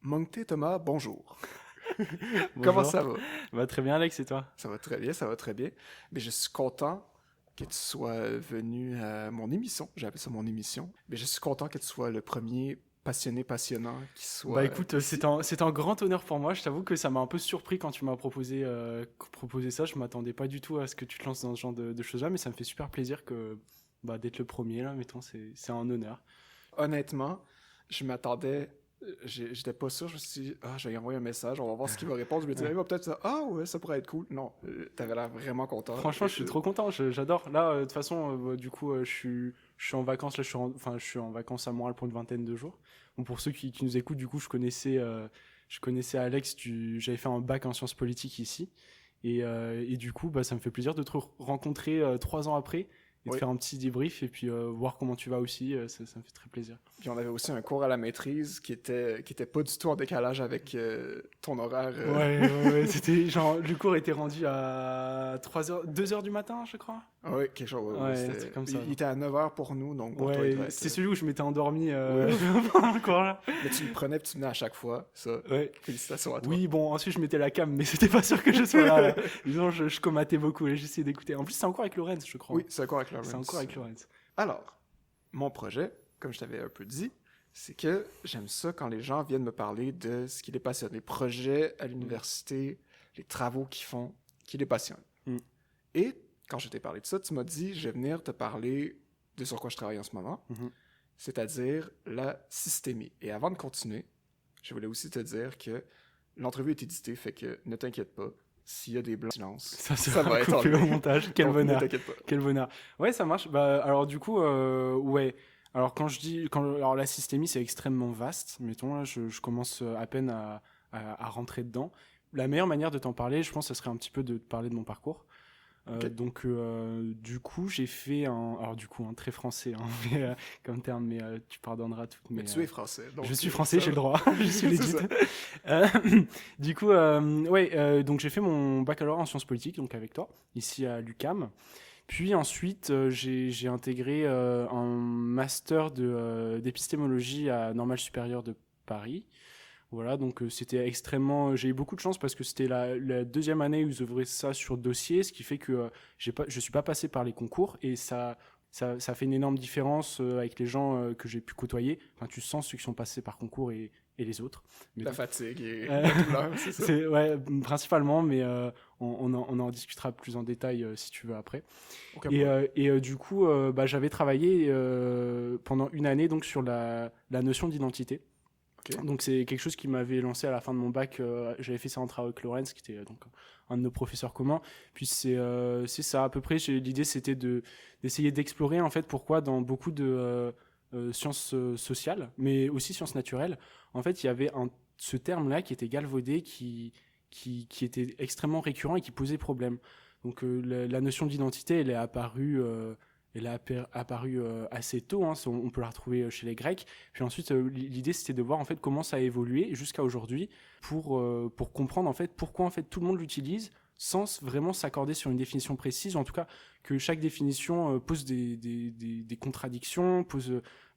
Moncté Thomas, bonjour. Comment Bonjour. ça va? Très bien, Alex, et toi? Ça va très bien, ça va très bien. Mais je suis content que tu sois venu à mon émission. J'ai appelé ça mon émission. Mais je suis content que tu sois le premier passionné passionnant qui Bah soit écoute, ici. c'est un grand honneur pour moi. Je t'avoue que ça m'a un peu surpris quand tu m'as proposé ça. Je m'attendais pas du tout à ce que tu te lances dans ce genre de choses-là, mais ça me fait super plaisir d'être le premier là, mettons, c'est un honneur. Honnêtement, je m'attendais. J'étais pas sûr. Je me suis dit, je vais lui envoyer un message, on va voir ce qu'il va répondre. Je me disais, Ouais. il va peut-être dire, ouais, ça pourrait être cool. Non, t'avais l'air vraiment content. Franchement, je suis trop content, j'adore. Là, de toute façon, du coup, je suis en vacances, là, je suis en vacances à Montréal pour une vingtaine de jours. Bon, pour ceux qui nous écoutent, du coup, je connaissais Alex, j'avais fait un bac en sciences politiques ici. Et du coup, bah, ça me fait plaisir de te rencontrer 3 ans après et de Oui. faire un petit débrief et puis voir comment tu vas aussi, ça me fait très plaisir. Puis on avait aussi un cours à la maîtrise qui était pas du tout en décalage avec ton horaire. Ouais, c'était genre, le cours était rendu à 3h, 2h du matin, je crois. Oui, quelque chose. Ouais, Ouais, un truc comme ça. il était à 9h pour nous, donc pour toi, il devait Ouais, être. c'était celui où je m'étais endormi Oui. pendant le cours là. Mais tu le prenais puis tu venais à chaque fois. Ça, Ouais. félicitations à toi. Oui, bon, ensuite je mettais la cam, mais c'était pas sûr que je sois là. Disons, je comatais beaucoup et j'essayais d'écouter. En plus, c'est encore avec Lorenz, je crois. Oui, c'est d'accord avec C'est Lawrence. encore avec Lorenz. Alors, mon projet, comme je t'avais un peu dit, c'est que j'aime ça quand les gens viennent me parler de ce qui les passionne, les projets à l'université, les travaux qu'ils font, qui les passionnent. Mm. Et quand je t'ai parlé de ça, tu m'as dit, je vais venir te parler de sur quoi je travaille en ce moment, Mhm. c'est-à-dire la systémie. Et avant de continuer, je voulais aussi te dire que l'entrevue est éditée, fait que ne t'inquiète pas. S'il y a des blancs de silence, Ça ça sera va être coupé au enlevé. montage. Quel Donc ne bonheur. t'inquiète pas. Quel bonheur. Ouais, ça marche. Bah, alors du coup, ouais. Alors alors la systémie, c'est extrêmement vaste. Mettons, là, je commence à peine à rentrer dedans. La meilleure manière de t'en parler, je pense, ce serait un petit peu de te parler de mon parcours. Ok. Donc, du coup, j'ai fait alors du coup, un très français, hein, mais, comme terme, mais tu pardonneras tout. Mais tu es français, donc Je suis français, ça j'ai le va. droit, je suis C'est legit. ça. Euh, du coup, ouais, donc j'ai fait mon baccalauréat en sciences politiques, donc avec toi, ici à l'UQAM. Puis ensuite, j'ai intégré un master d'épistémologie à Normale Supérieure de Paris. Voilà, donc c'était extrêmement. J'ai eu beaucoup de chance parce que c'était la deuxième année où ils ouvraient ça sur dossier, ce qui fait que je suis pas passé par les concours et ça fait une énorme différence avec les gens que j'ai pu côtoyer. Enfin, tu sens ceux qui sont passés par concours et les autres. Mais La bon. fatigue et Euh, la douleur, c'est ça. ouais, principalement, mais on en discutera plus en détail si tu veux après. Aucun Et, problème. du coup, bah, j'avais travaillé pendant une année donc sur la notion d'identité. Ok. Donc c'est quelque chose qui m'avait lancé à la fin de mon bac. J'avais fait ça en travail avec Lorenz, qui était donc un de nos professeurs communs. Puis c'est ça à peu près. L'idée c'était d'essayer d'explorer en fait pourquoi dans beaucoup de sciences sociales, mais aussi sciences naturelles, en fait il y avait ce terme-là qui était galvaudé, qui était extrêmement récurrent et qui posait problème. Donc la notion d'identité, elle est apparue. Assez tôt, hein, on peut la retrouver chez les Grecs. Puis ensuite, l'idée c'était de voir en fait comment ça a évolué jusqu'à aujourd'hui pour comprendre en fait pourquoi en fait tout le monde l'utilise sans vraiment s'accorder sur une définition précise, ou en tout cas que chaque définition pose des contradictions,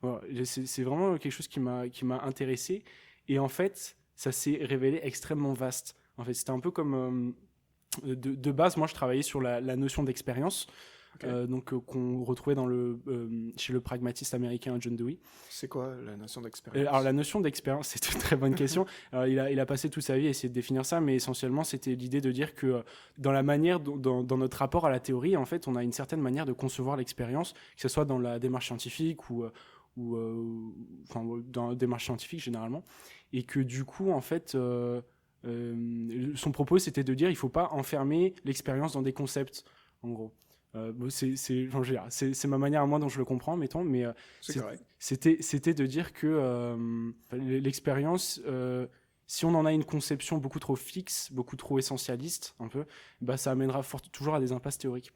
voilà. C'est vraiment quelque chose qui m'a intéressé. Et en fait, ça s'est révélé extrêmement vaste. En fait, c'était un peu comme de base, moi je travaillais sur la notion d'expérience. Ok. Donc qu'on retrouvait chez le pragmatiste américain John Dewey. C'est quoi la notion Alors d'expérience? la notion d'expérience, c'est une très bonne question. Alors, il a passé toute sa vie à essayer de définir ça, mais essentiellement c'était l'idée de dire que dans la manière, dans notre rapport à la théorie, en fait, on a une certaine manière de concevoir l'expérience, que ce soit dans la démarche scientifique enfin, dans la démarche scientifique généralement, et que du coup, en fait, son propos c'était de dire il ne faut pas enfermer l'expérience dans des concepts, en gros. Bon, enfin, je veux dire, c'est ma manière à moi dont je le comprends, mettons, mais C'est correct. c'était de dire que l'expérience, si on en a une conception beaucoup trop fixe, beaucoup trop essentialiste, un peu, bah, ça amènera toujours à des impasses théoriques.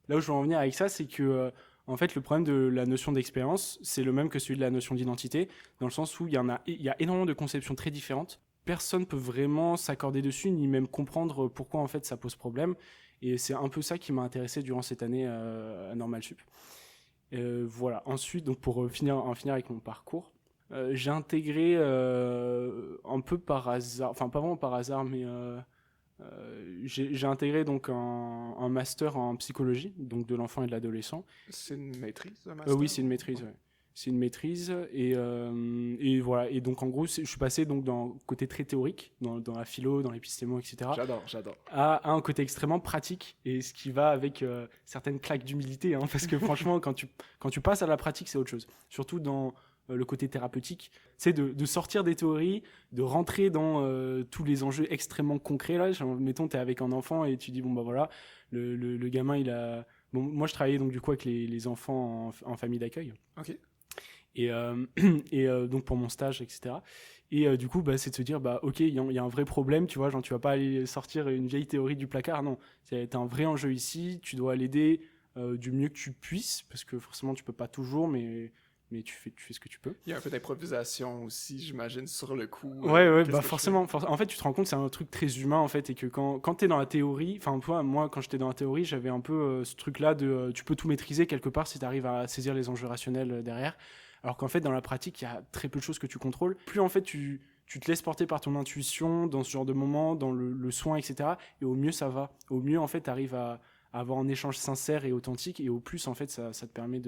Là où je veux en venir avec ça, c'est que en fait, le problème de la notion d'expérience, c'est le même que celui de la notion d'identité, dans le sens où il y a énormément de conceptions très différentes. Personne peut vraiment s'accorder dessus, ni même comprendre pourquoi en fait ça pose problème. Et c'est un peu ça qui m'a intéressé durant cette année à Normal Sup. Voilà. Ensuite, donc pour en finir avec mon parcours, J'ai intégré un peu par hasard, enfin pas vraiment par hasard, mais j'ai intégré donc un master en psychologie, donc de l'enfant et de l'adolescent. C'est une maîtrise, un master? Oui, c'est une maîtrise. Ouais. C'est une maîtrise et voilà. Et donc en gros, je suis passé donc dans côté très théorique, dans la philo, dans l'épistémo, etc. J'adore. À un côté extrêmement pratique et ce qui va avec certaines claques d'humilité, hein, parce que franchement, quand tu passes à la pratique, c'est autre chose. Surtout dans le côté thérapeutique, c'est de sortir des théories, de rentrer dans tous les enjeux extrêmement concrets. Là, genre, mettons, tu es avec un enfant et tu dis, bon, bah voilà, le gamin, il a. Bon, moi, je travaillais donc du coup avec les enfants en famille d'accueil. Ok. Et, donc pour mon stage, etc. Et du coup, bah, c'est de se dire, bah, ok, il y a un vrai problème, tu vois, genre tu vas pas aller sortir une vieille théorie du placard, non. C'est un vrai enjeu ici, tu dois l'aider du mieux que tu puisses, parce que forcément tu peux pas toujours, mais tu fais ce que tu peux. Il y a un peu d'improvisation aussi, j'imagine, sur le coup. Ouais, qu'est-ce bah que je forcément. En fait, tu te rends compte, c'est un truc très humain, en fait, et que quand t'es dans la théorie, enfin, moi, quand j'étais dans la théorie, j'avais un peu ce truc-là de tu peux tout maîtriser quelque part si t'arrives à saisir les enjeux rationnels derrière. Alors qu'en fait, dans la pratique, il y a très peu de choses que tu contrôles. Plus en fait, tu te laisses porter par ton intuition dans ce genre de moment, dans le soin, etc. Et au mieux, ça va. Au mieux, en fait, t'arrives à avoir un échange sincère et authentique. Et au plus, en fait, ça te permet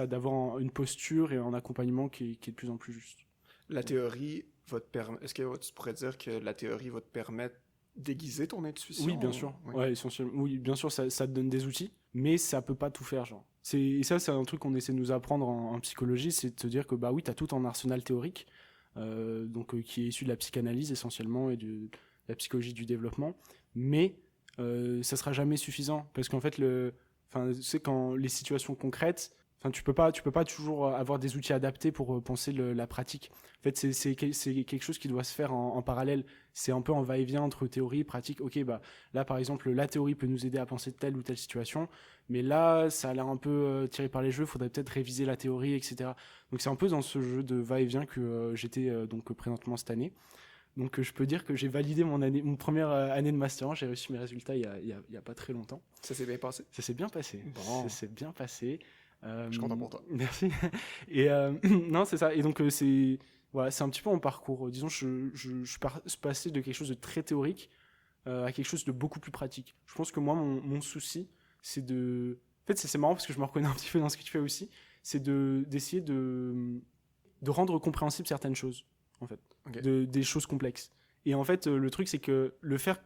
d'avoir une posture et un accompagnement qui est de plus en plus juste. La théorie va te permettre. Est-ce que tu pourrais dire que la théorie va te permettre d'aiguiser ton intuition? Oui, bien sûr. Oui. Ouais, essentiellement. Oui, bien sûr, ça te donne des outils, mais ça peut pas tout faire, genre. Et ça, c'est un truc qu'on essaie de nous apprendre en psychologie, c'est de te dire que bah oui, t'as tout un arsenal théorique, qui est issu de la psychanalyse essentiellement et de la psychologie du développement, mais ça sera jamais suffisant parce qu'en fait c'est quand les situations concrètes. Enfin, tu peux pas toujours avoir des outils adaptés pour penser la pratique. En fait, c'est quelque chose qui doit se faire en parallèle. C'est un peu en va-et-vient entre théorie et pratique. Ok, bah là, par exemple, la théorie peut nous aider à penser telle ou telle situation, mais là, ça a l'air un peu tiré par les cheveux. Faudrait peut-être réviser la théorie, etc. Donc, c'est un peu dans ce jeu de va-et-vient que j'étais donc présentement cette année. Donc, je peux dire que j'ai validé mon première année de master. J'ai reçu mes résultats il y a pas très longtemps. Ça s'est bien passé? Ça s'est bien passé. Bon. Ça s'est bien passé. Je suis content pour toi. Merci. Et non, c'est ça. Et donc, c'est un petit peu mon parcours. Disons, je suis passé de quelque chose de très théorique à quelque chose de beaucoup plus pratique. Je pense que moi, mon souci, c'est de. En fait, c'est marrant parce que je me reconnais un petit peu dans ce que tu fais aussi. C'est d'essayer de rendre compréhensible certaines choses, en fait. Okay. Des choses complexes. Et en fait, le truc, c'est que le faire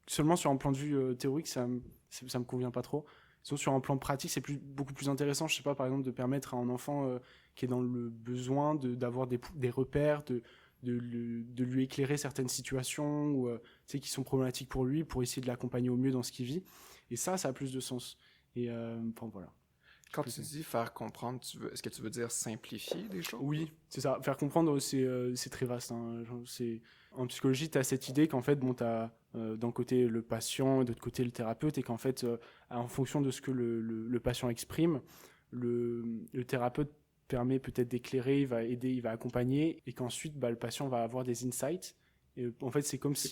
seulement sur un plan de vue théorique, ça me convient pas trop. Sinon, sur un plan pratique, c'est beaucoup plus intéressant, je sais pas, par exemple, de permettre à un enfant qui est dans le besoin d'avoir des repères, de lui éclairer certaines situations ou, qui sont problématiques pour lui, pour essayer de l'accompagner au mieux dans ce qu'il vit. Et ça a plus de sens. Et bon, voilà. Quand tu dis faire comprendre, est-ce que tu veux dire simplifier des choses? Oui, c'est ça. Faire comprendre, c'est très vaste. Hein. En psychologie, tu as cette idée qu'en fait, bon, tu as d'un côté le patient et de l'autre côté le thérapeute, et qu'en fait, en fonction de ce que le patient exprime, le thérapeute permet peut-être d'éclairer, il va aider, il va accompagner, et qu'ensuite, bah, le patient va avoir des insights. Et en fait, c'est comme si...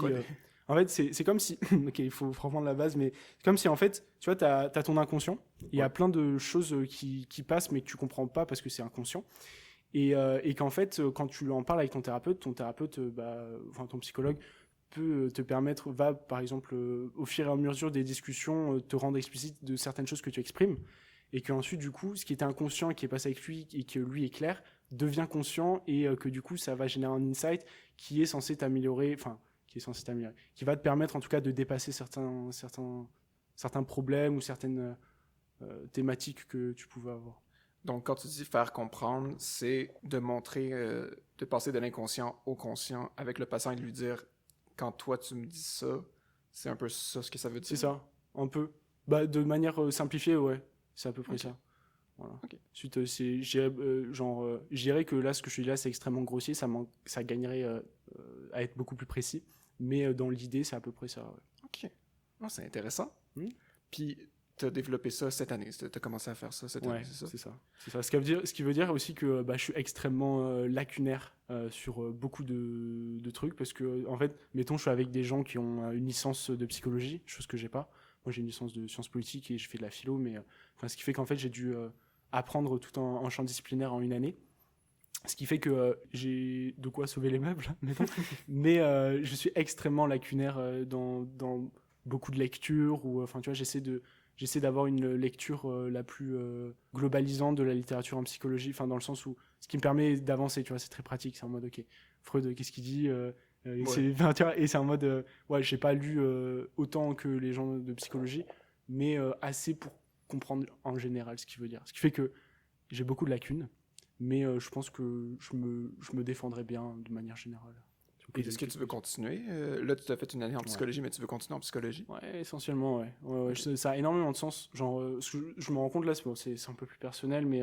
En fait, c'est comme si... ok, il faut reprendre la base, mais c'est comme si, en fait, tu vois, tu as ton inconscient. Il y a plein de choses qui passent, mais que tu comprends pas parce que c'est inconscient. Et qu'en fait, quand tu en parles avec ton thérapeute, ton psychologue peut te permettre, va, par exemple, au fur et à mesure des discussions, te rendre explicite de certaines choses que tu exprimes. Et qu'ensuite, du coup, ce qui était inconscient et qui est passé avec lui et que lui est clair, devient conscient et que du coup, ça va générer un insight qui est censé t'améliorer, qui va te permettre en tout cas de dépasser certains problèmes ou certaines thématiques que tu pouvais avoir. Donc, quand tu dis faire comprendre, c'est de montrer, de passer de l'inconscient au conscient avec le patient et de lui dire, quand toi tu me dis ça, c'est un peu ça ce que ça veut dire. C'est ça, un peu. Bah, de manière simplifiée, ouais, c'est à peu près ça. Voilà. Okay. Ensuite, je dirais que là, ce que je dis là, c'est extrêmement grossier, ça gagnerait à être beaucoup plus précis. Mais dans l'idée, c'est à peu près ça. Ouais. Ok. Oh, c'est intéressant. Puis, tu as développé ça cette année. Tu as commencé à faire ça cette année, c'est ça? C'est ça. Ce qui veut dire aussi que je suis extrêmement lacunaire sur beaucoup de trucs. Parce que, en fait, mettons, je suis avec des gens qui ont une licence de psychologie, chose que j'ai pas. Moi, j'ai une licence de sciences politiques et je fais de la philo. Mais ce qui fait qu'en fait, j'ai dû apprendre tout un champ disciplinaire en une année. Ce qui fait que j'ai de quoi sauver les meubles, mettons. Mais je suis extrêmement lacunaire dans beaucoup de lectures. Enfin, tu vois, j'essaie d'avoir une lecture la plus globalisante de la littérature en psychologie. Enfin, dans le sens où ce qui me permet d'avancer, tu vois, c'est très pratique. C'est en mode, ok, Freud, qu'est-ce qu'il dit enfin, tu vois, et c'est en mode, ouais, j'ai pas lu autant que les gens de psychologie, mais assez pour comprendre en général ce qu'il veut dire. Ce qui fait que j'ai beaucoup de lacunes. Mais je pense que je me défendrai bien de manière générale. Et est-ce que tu veux continuer? Là, tu as fait une année en psychologie, mais tu veux continuer en psychologie? Ouais, essentiellement, ouais. Ça a énormément de sens. Genre, je me rends compte là, c'est un peu plus personnel, mais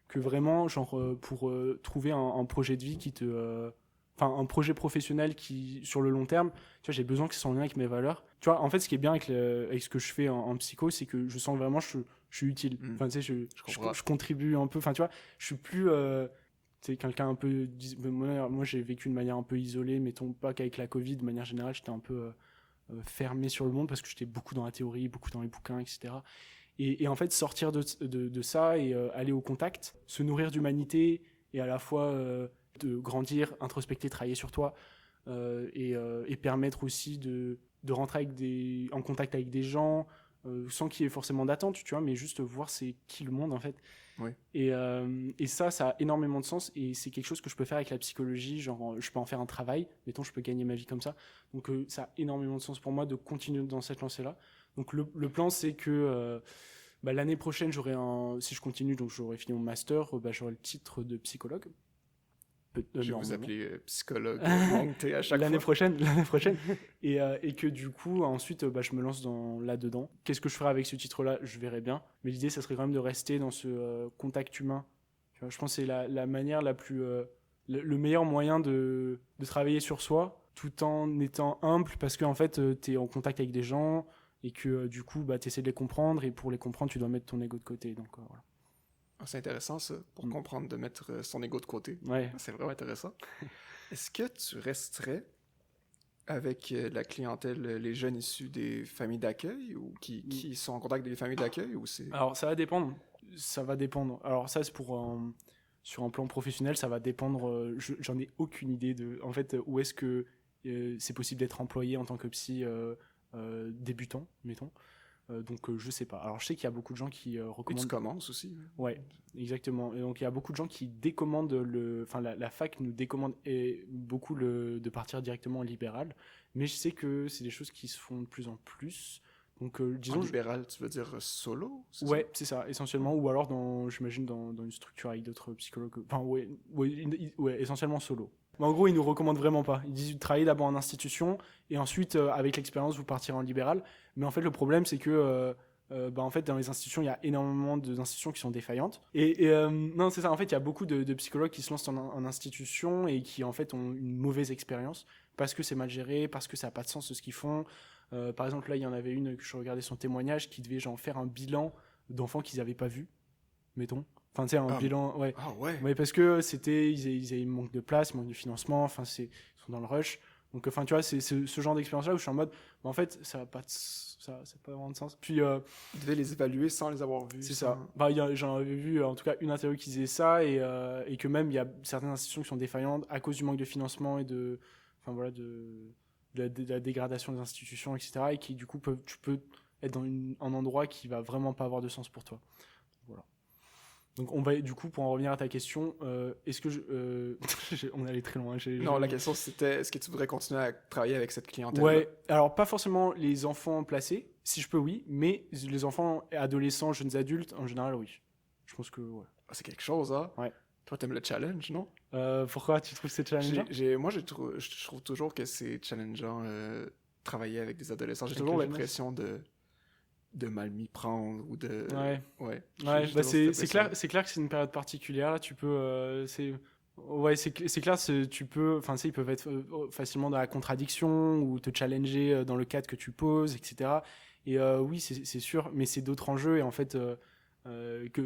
que vraiment, genre, pour trouver un projet de vie qui te. Enfin, un projet professionnel qui, sur le long terme, tu vois, j'ai besoin que ça soit en lien avec mes valeurs. Tu vois, en fait, ce qui est bien avec ce que je fais en psycho, c'est que je sens vraiment que je suis utile. Enfin, tu sais, je contribue un peu. Enfin, tu vois, je suis plus. C'est quelqu'un un peu. Moi, j'ai vécu de manière un peu isolée, mettons pas qu'avec la Covid, de manière générale, j'étais un peu fermé sur le monde parce que j'étais beaucoup dans la théorie, beaucoup dans les bouquins, etc. Et en fait, sortir de ça et aller au contact, se nourrir d'humanité et à la fois de grandir, introspecter, travailler sur toi et permettre aussi de rentrer en contact avec des gens sans qu'il y ait forcément d'attente, tu vois, mais juste voir c'est qui le monde en fait. Oui. Et ça a énormément de sens et c'est quelque chose que je peux faire avec la psychologie, genre je peux en faire un travail, mettons je peux gagner ma vie comme ça, donc ça a énormément de sens pour moi de continuer dans cette lancée-là. Donc le plan c'est que l'année prochaine si je continue, donc j'aurai fini mon master, j'aurai le titre de psychologue. Je vais vous appeler psychologue monté à chaque l'année fois. L'année prochaine. Et que du coup, ensuite, je me lance là-dedans. Qu'est-ce que je ferai avec ce titre-là? Je verrai bien. Mais l'idée, ça serait quand même de rester dans ce contact humain. Tu vois, je pense que c'est la manière la plus... le meilleur moyen de travailler sur soi, tout en étant humble, parce qu'en fait, tu es en contact avec des gens, et que du coup, tu essaies de les comprendre, et pour les comprendre, tu dois mettre ton ego de côté. Donc voilà. C'est intéressant ça, pour comprendre de mettre son ego de côté. Ouais. C'est vraiment intéressant. Est-ce que tu resterais avec la clientèle, les jeunes issus des familles d'accueil ou qui sont en contact avec des familles d'accueil ou c'est... Alors ça va dépendre. Ça va dépendre. Alors ça c'est sur un plan professionnel, ça va dépendre. J'en ai aucune idée de. En fait, où est-ce que c'est possible d'être employé en tant que psy débutant, mettons. Donc je sais pas. Alors je sais qu'il y a beaucoup de gens qui recommandent. Et tu commences aussi. Ouais, exactement. Et donc il y a beaucoup de gens qui décommandent Enfin la fac nous décommande beaucoup de partir directement en libéral. Mais je sais que c'est des choses qui se font de plus en plus. Donc disons. En libéral, tu veux dire solo? Ouais, c'est ça, essentiellement. Ou alors j'imagine dans une structure avec d'autres psychologues. Enfin ouais, essentiellement solo. Mais en gros, ils nous recommandent vraiment pas. Ils disent travailler d'abord en institution et ensuite, avec l'expérience, vous partirez en libéral. Mais en fait, le problème, c'est que en fait, dans les institutions, il y a énormément d'institutions qui sont défaillantes. Non, c'est ça. En fait, il y a beaucoup de psychologues qui se lancent en institution et qui, en fait, ont une mauvaise expérience parce que c'est mal géré, parce que ça n'a pas de sens ce qu'ils font. Par exemple, là, il y en avait une que je regardais son témoignage qui devait genre faire un bilan d'enfants qu'ils n'avaient pas vus, mettons. Enfin, tu sais, un bilan, ouais. Ah ouais. Ouais, parce que ils avaient manque de place, manque de financement, enfin, ils sont dans le rush. Donc, enfin, tu vois, c'est ce genre d'expérience-là où je suis en mode, en fait, ça n'a pas pas vraiment de sens. Puis, Ils devaient les évaluer sans les avoir vus. c'est ça. J'en avais vu, en tout cas, une interview qui disait ça, et que même, il y a certaines institutions qui sont défaillantes à cause du manque de financement et enfin, voilà, de la dégradation des institutions, etc. Et qui, du coup, tu peux être dans un endroit qui va vraiment pas avoir de sens pour toi. Voilà. Donc, on va, du coup, pour en revenir à ta question, est-ce que on allait très loin. Non, la question c'était est-ce que tu voudrais continuer à travailler avec cette clientèle? Ouais, alors pas forcément les enfants placés, si je peux, oui, mais les enfants, adolescents, jeunes adultes, en général, oui. Je pense que, ouais. Ah, c'est quelque chose, hein? Ouais. Toi, t'aimes le challenge, non? Pourquoi tu trouves que c'est challengeant? Moi, je trouve toujours que c'est challengeant travailler avec des adolescents. J'ai Avec toujours la l'impression de mal m'y prendre ou de... Ouais. Ouais, c'est clair que c'est une période particulière. Là, tu peux... c'est clair, tu peux... Enfin, ils peuvent être facilement dans la contradiction ou te challenger dans le cadre que tu poses, etc. Et oui, c'est sûr, mais c'est d'autres enjeux. Et en fait,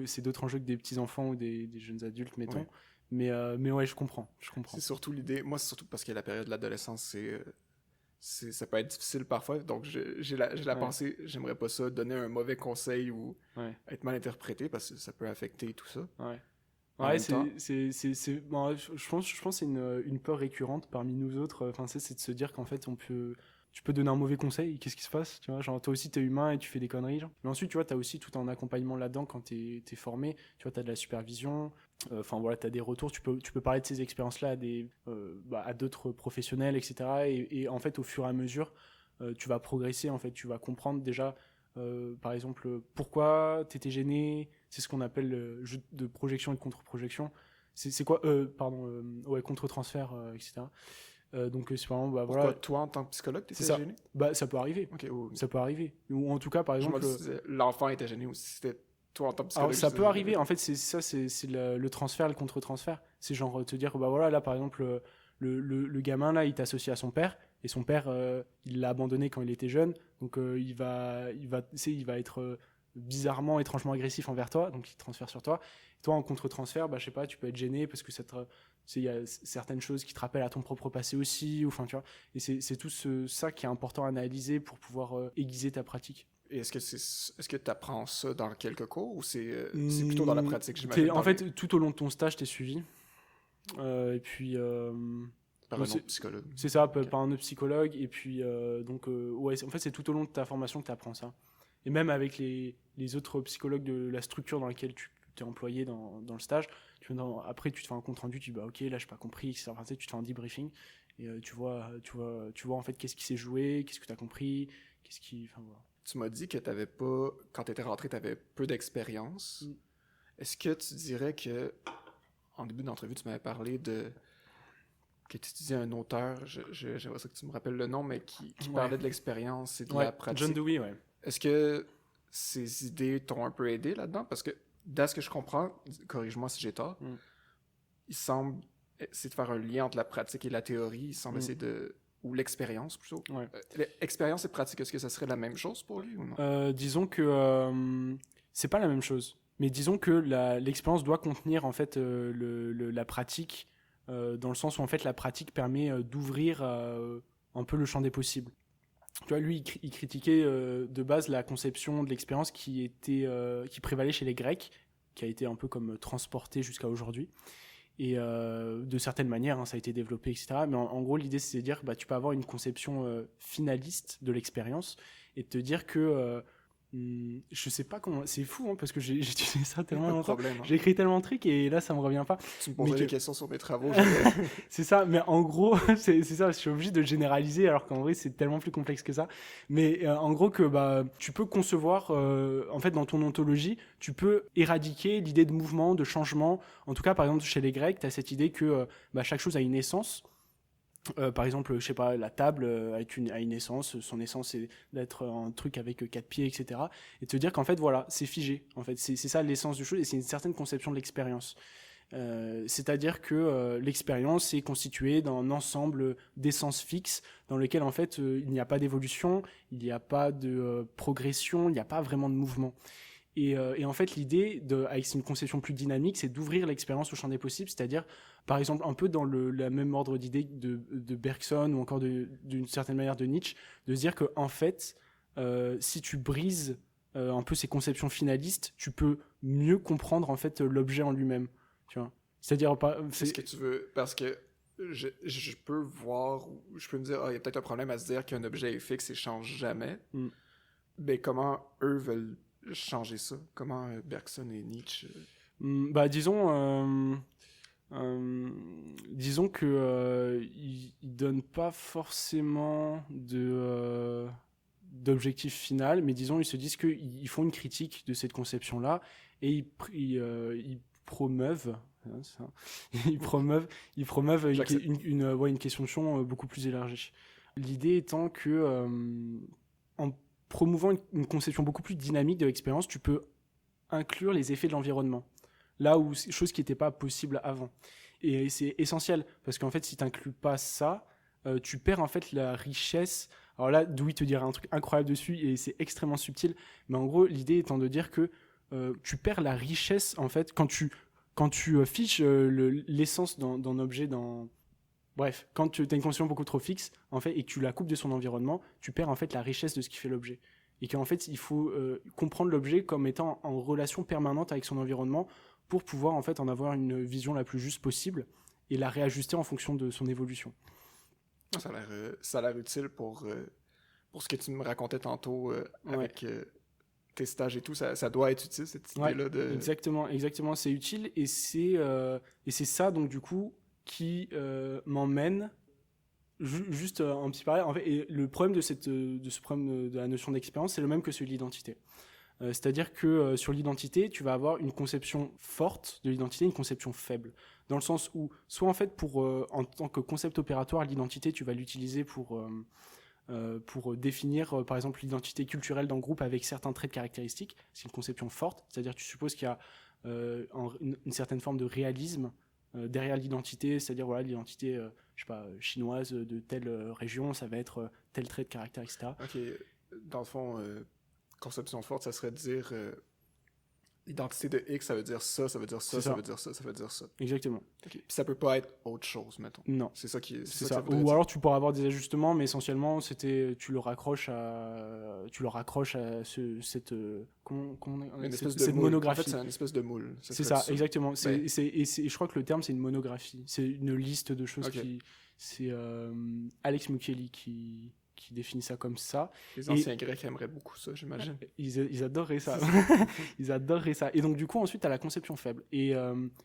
c'est d'autres enjeux que des petits-enfants ou des jeunes adultes, mettons. Ouais. Mais ouais, je comprends. C'est surtout l'idée... Moi, c'est surtout parce que la période de l'adolescence, ça peut être difficile parfois, donc j'ai la pensée, j'aimerais pas ça, donner un mauvais conseil ou être mal interprété, parce que ça peut affecter tout ça. Ouais. en Ouais, même temps. bon, je pense que c'est une peur récurrente parmi nous autres. Enfin, c'est de se dire qu'en fait, tu peux donner un mauvais conseil. Qu'est-ce qui se passe? Tu vois, genre, toi aussi, t'es humain et tu fais des conneries. Genre. Mais ensuite, tu vois, t'as aussi tout un accompagnement là-dedans quand t'es formé. Tu vois, t'as de la supervision. Enfin, voilà, t'as des retours. Tu peux parler de ces expériences-là à d'autres professionnels, etc. Et en fait, au fur et à mesure, tu vas progresser. En fait, tu vas comprendre déjà, par exemple, pourquoi t'étais gêné. C'est ce qu'on appelle le jeu de projection et de contre-projection. C'est quoi pardon, ouais, contre-transfert, etc. Donc, c'est par exemple, bah, Pourquoi voilà, toi, en tant que psychologue, c'est t'étais ça. gêné? Bah, ça peut arriver. Ok, oh, Ça peut arriver. Ou en tout cas, par je me exemple, disais, l'enfant était gêné ou si c'était toi en tant que alors psychologue, ça peut je arriver. En fait, c'est ça, c'est le transfert, le contre-transfert. C'est genre te dire, bah voilà, là, par exemple, le gamin, là, il t'associe à son père. Et son père, il l'a abandonné quand il était jeune. Donc, tu sais, il va être bizarrement, étrangement agressif envers toi. Donc, il transfère sur toi. Et toi, en contre-transfert, bah, je sais pas, tu peux être gêné parce que il y a certaines choses qui te rappellent à ton propre passé aussi. Ou, enfin, tu vois. Et c'est tout ça qui est important à analyser pour pouvoir aiguiser ta pratique. Et est-ce que tu apprends ça dans quelques cours ou c'est plutôt dans la pratique, j'imagine, En fait, tout au long de ton stage, tu es suivi. Et puis, par donc un autre psychologue? c'est ça, Ok. par un autre psychologue. Et puis, ouais, en fait, c'est tout au long de ta formation que tu apprends ça. Et même avec les autres psychologues de la structure dans laquelle tu es employé dans le stage, après, tu te fais un compte rendu, tu dis, bah, ok, là, je n'ai pas compris, etc. Enfin, tu te fais un debriefing. Et tu vois en fait qu'est-ce qui s'est joué, qu'est-ce que tu as compris, qu'est-ce qui. Enfin, voilà. Tu m'as dit que t'avais pas, quand tu étais rentré, tu avais peu d'expérience. Mm. Est-ce que tu dirais que, en début d'entrevue, tu m'avais parlé que tu étudiais un auteur, j'aimerais ça que tu me rappelles le nom, mais qui Ouais. parlait de l'expérience et de Ouais, la pratique. John Dewey, ouais. Est-ce que ces idées t'ont un peu aidé là-dedans? Parce que, dans ce que je comprends, corrige-moi si j'ai tort, Mm. il semble essayer de faire un lien entre la pratique et la théorie. Il semble Mm. essayer de... Ou l'expérience, plutôt. Ouais. Expérience et pratique, est-ce que ça serait la même chose pour lui ou non? Disons que c'est pas la même chose. Mais disons que l'expérience doit contenir en fait la pratique, dans le sens où en fait la pratique permet d'ouvrir un peu le champ des possibles. Tu vois, lui, il critiquait de base la conception de l'expérience qui prévalait chez les Grecs, qui a été un peu comme transportée jusqu'à aujourd'hui. Et de certaines manières, hein, ça a été développé, etc. Mais en gros, l'idée, c'est de dire que bah, tu peux avoir une conception finaliste de l'expérience et de te dire que je sais pas comment. C'est fou, hein, parce que j'ai étudié ça tellement Pas de longtemps. problème. Hein. J'ai écrit tellement de trucs et là, ça me revient pas. Tu me posais Mais des questions sur mes travaux. Je... C'est ça, mais en gros, c'est ça, je suis obligé de généraliser alors qu'en vrai, c'est tellement plus complexe que ça. Mais en gros, que bah, tu peux concevoir, en fait, dans ton ontologie, tu peux éradiquer l'idée de mouvement, de changement. En tout cas, par exemple, chez les Grecs, tu as cette idée que bah, chaque chose a une essence. Par exemple, je sais pas, la table a une essence, son essence c'est d'être un truc avec 4 pieds, etc. Et de te dire qu'en fait, voilà, c'est figé. En fait, c'est ça l'essence du chose et c'est une certaine conception de l'expérience. C'est-à-dire que l'expérience est constituée d'un ensemble d'essences fixes dans lequel en fait il n'y a pas d'évolution, il n'y a pas de progression, il n'y a pas vraiment de mouvement. Et en fait, l'idée, avec une conception plus dynamique, c'est d'ouvrir l'expérience au champ des possibles, c'est-à-dire, par exemple, un peu dans la même ordre d'idée de Bergson ou encore d'une certaine manière de Nietzsche, de se dire que en fait, si tu brises un peu ces conceptions finalistes, tu peux mieux comprendre en fait l'objet en lui-même. Tu vois. C'est-à-dire pas. C'est ce que tu veux. Parce que je peux voir, ou je peux me dire, il y a peut-être un problème à se dire qu'un objet est fixe et change jamais. Mm. Mais comment eux veulent changer ça? Comment Bergson et Nietzsche... Bah, disons que ils donnent pas forcément d'objectif final, mais disons ils se disent qu'ils font une critique de cette conception-là et ils promeuvent, hein, ça, ils promeuvent une question de champ beaucoup plus élargie. L'idée étant que en promouvant une conception beaucoup plus dynamique de l'expérience, tu peux inclure les effets de l'environnement. Là où chose qui n'était pas possible avant. Et c'est essentiel, parce qu'en fait, si tu n'inclus pas ça, tu perds en fait la richesse. Alors là, Dewey te dira un truc incroyable dessus, et c'est extrêmement subtil, mais en gros, l'idée étant de dire que tu perds la richesse, en fait, quand tu fiches l'essence d'un objet dans... Bref, quand tu as une conscience beaucoup trop fixe, en fait, et que tu la coupes de son environnement, tu perds en fait la richesse de ce qui fait l'objet. Et qu'en fait, il faut comprendre l'objet comme étant en relation permanente avec son environnement pour pouvoir en fait en avoir une vision la plus juste possible et la réajuster en fonction de son évolution. Ça a l'air utile pour ce que tu me racontais tantôt avec tes stages et tout. Ça doit être utile, cette idée-là de... Exactement, c'est utile et c'est ça donc du coup qui m'emmène juste un petit parallèle. En fait, et le problème de ce problème de la notion d'expérience, c'est le même que celui de l'identité. C'est-à-dire que sur l'identité, tu vas avoir une conception forte de l'identité, une conception faible. Dans le sens où, soit en fait, en tant que concept opératoire, l'identité, tu vas l'utiliser pour définir, par exemple, l'identité culturelle d'un groupe avec certains traits de caractéristiques. C'est une conception forte, c'est-à-dire que tu supposes qu'il y a une certaine forme de réalisme derrière l'identité, c'est-à-dire voilà, l'identité je sais pas, chinoise de telle région, ça va être tel trait de caractère, etc. Ok, dans le fond, conception forte, ça serait de dire l'identité de X, ça veut dire ça, ça veut dire ça, ça veut dire ça, ça veut dire ça. Exactement. Okay. Puis ça peut pas être autre chose, mettons. Non. C'est ça qui est. C'est ça. Ou alors tu pourras avoir des ajustements, mais essentiellement, tu le raccroches à cette monographie. En fait, c'est une espèce de moule. C'est ça, exactement. Je crois que le terme, c'est une monographie. C'est une liste de choses qui. C'est Alex Mukieli qui définit ça comme ça. Les anciens Grecs aimeraient beaucoup ça, j'imagine. Ils adoreraient ça. Ils adoreraient ça. Et donc, du coup, ensuite, tu as la conception faible, et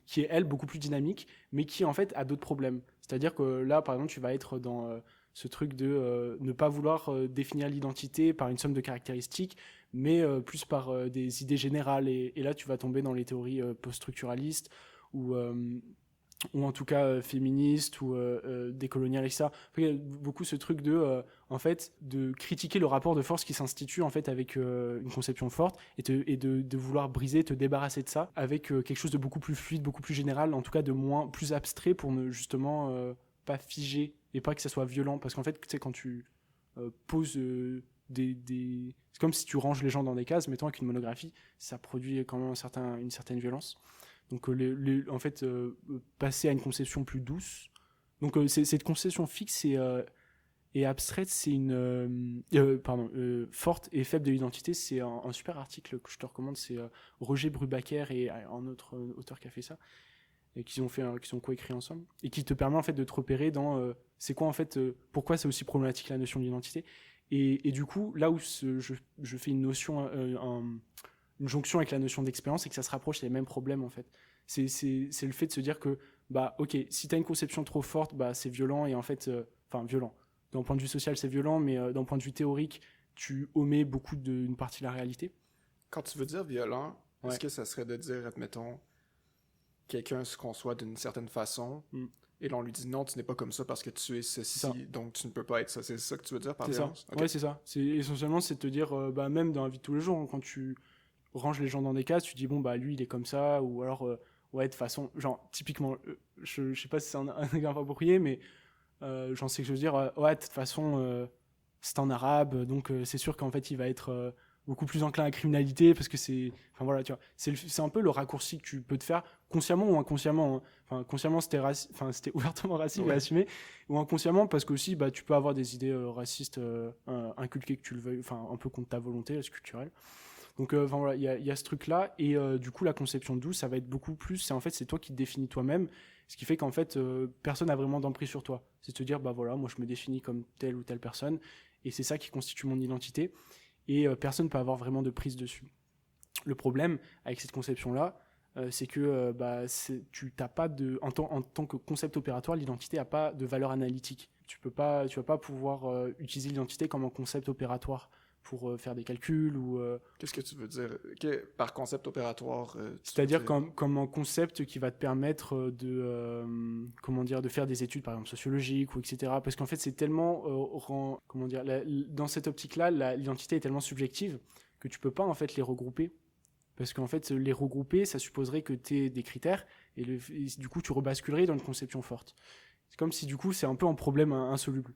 qui est, elle, beaucoup plus dynamique, mais qui, en fait, a d'autres problèmes. C'est-à-dire que là, par exemple, tu vas être dans ce truc de ne pas vouloir définir l'identité par une somme de caractéristiques, mais plus par des idées générales. Et là, tu vas tomber dans les théories post-structuralistes, ou en tout cas féministe ou décolonial, etc. Après, il y a beaucoup ce truc en fait, de critiquer le rapport de force qui s'institue en fait avec une conception forte et de vouloir briser, te débarrasser de ça avec quelque chose de beaucoup plus fluide, beaucoup plus général, en tout cas plus abstrait pour ne justement pas figer et pas que ça soit violent. Parce qu'en fait, tu sais, quand tu poses c'est comme si tu ranges les gens dans des cases, mettons avec une monographie, ça produit quand même une certaine violence. Donc, en fait, passer à une conception plus douce. Donc, cette conception fixe et abstraite, c'est forte et faible de l'identité. C'est un super article que je te recommande. C'est Roger Brubaker et un autre auteur qui a fait ça, et qui ont coécrit ensemble, et qui te permet en fait de te repérer dans c'est quoi en fait, pourquoi c'est aussi problématique la notion d'identité. Et du coup, là où je fais une notion, une jonction avec la notion d'expérience, et que ça se rapproche des mêmes problèmes en fait. C'est le fait de se dire que bah ok, si tu as une conception trop forte, bah c'est violent, et en fait violent. D'un point de vue social, c'est violent, mais d'un point de vue théorique, tu omets beaucoup d'une partie de la réalité. Quand tu veux dire violent, est-ce que ça serait de dire, admettons, quelqu'un se conçoit d'une certaine façon, et là on lui dit non, tu n'es pas comme ça parce que tu es ceci, donc tu ne peux pas être ça. C'est ça que tu veux dire par violence? Okay. Ouais, c'est ça. Essentiellement, c'est de te dire, même dans la vie de tous les jours, quand tu ranges les gens dans des cases, tu dis bon bah lui il est comme ça, ou alors ouais, de façon, genre typiquement, je sais pas si c'est un exemple approprié, mais j'en sais que je veux dire, ouais, de toute façon c'est en arabe, donc c'est sûr qu'en fait il va être beaucoup plus enclin à la criminalité, parce que c'est un peu le raccourci que tu peux te faire, consciemment ou inconsciemment, hein. Enfin, consciemment c'était ouvertement raciste et assumé, ou inconsciemment parce que aussi tu peux avoir des idées racistes inculquées, que tu le veuilles, enfin un peu contre ta volonté, c'est culturel. Donc voilà, il y a ce truc là, et du coup la conception douce, ça va être beaucoup plus, c'est toi qui te définis toi-même, ce qui fait qu'en fait personne n'a vraiment d'emprise sur toi. C'est te dire bah voilà, moi je me définis comme telle ou telle personne, et c'est ça qui constitue mon identité, et personne ne peut avoir vraiment de prise dessus. Le problème avec cette conception là, c'est que tu t'as pas en tant que concept opératoire, l'identité n'a pas de valeur analytique. Tu vas pas pouvoir utiliser l'identité comme un concept opératoire pour faire des calculs ou... Qu'est-ce que tu veux dire par concept opératoire? C'est-à-dire comme un concept qui va te permettre de faire des études, par exemple, sociologiques, ou etc. Parce qu'en fait, c'est tellement... dans cette optique-là, l'identité est tellement subjective que tu peux pas, en fait, les regrouper. Parce qu'en fait, les regrouper, ça supposerait que tu aies des critères, et du coup, tu rebasculerais dans une conception forte. C'est comme si, du coup, c'est un peu un problème insoluble.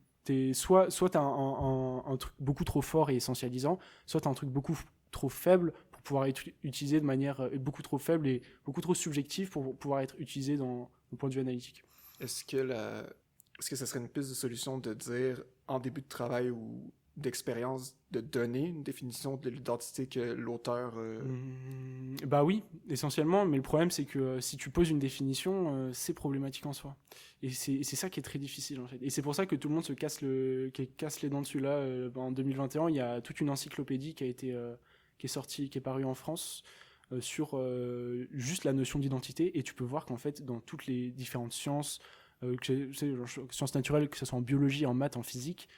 Soit tu as un truc beaucoup trop fort et essentialisant, soit tu as un truc beaucoup trop faible pour pouvoir être utilisé de manière beaucoup trop faible et beaucoup trop subjective pour pouvoir être utilisé d'un point de vue analytique. Est-ce que ça serait une piste de solution de dire en début de travail ou d'expérience de donner une définition de l'identité que l'auteur... Bah oui, essentiellement, mais le problème c'est que si tu poses une définition, c'est problématique en soi. Et c'est ça qui est très difficile en fait. Et c'est pour ça que tout le monde qui casse les dents dessus là. En 2021, il y a toute une encyclopédie qui est sortie, qui est parue en France sur juste la notion d'identité. Et tu peux voir qu'en fait, dans toutes les différentes sciences, sciences naturelles, que ce soit en biologie, en maths, en physique,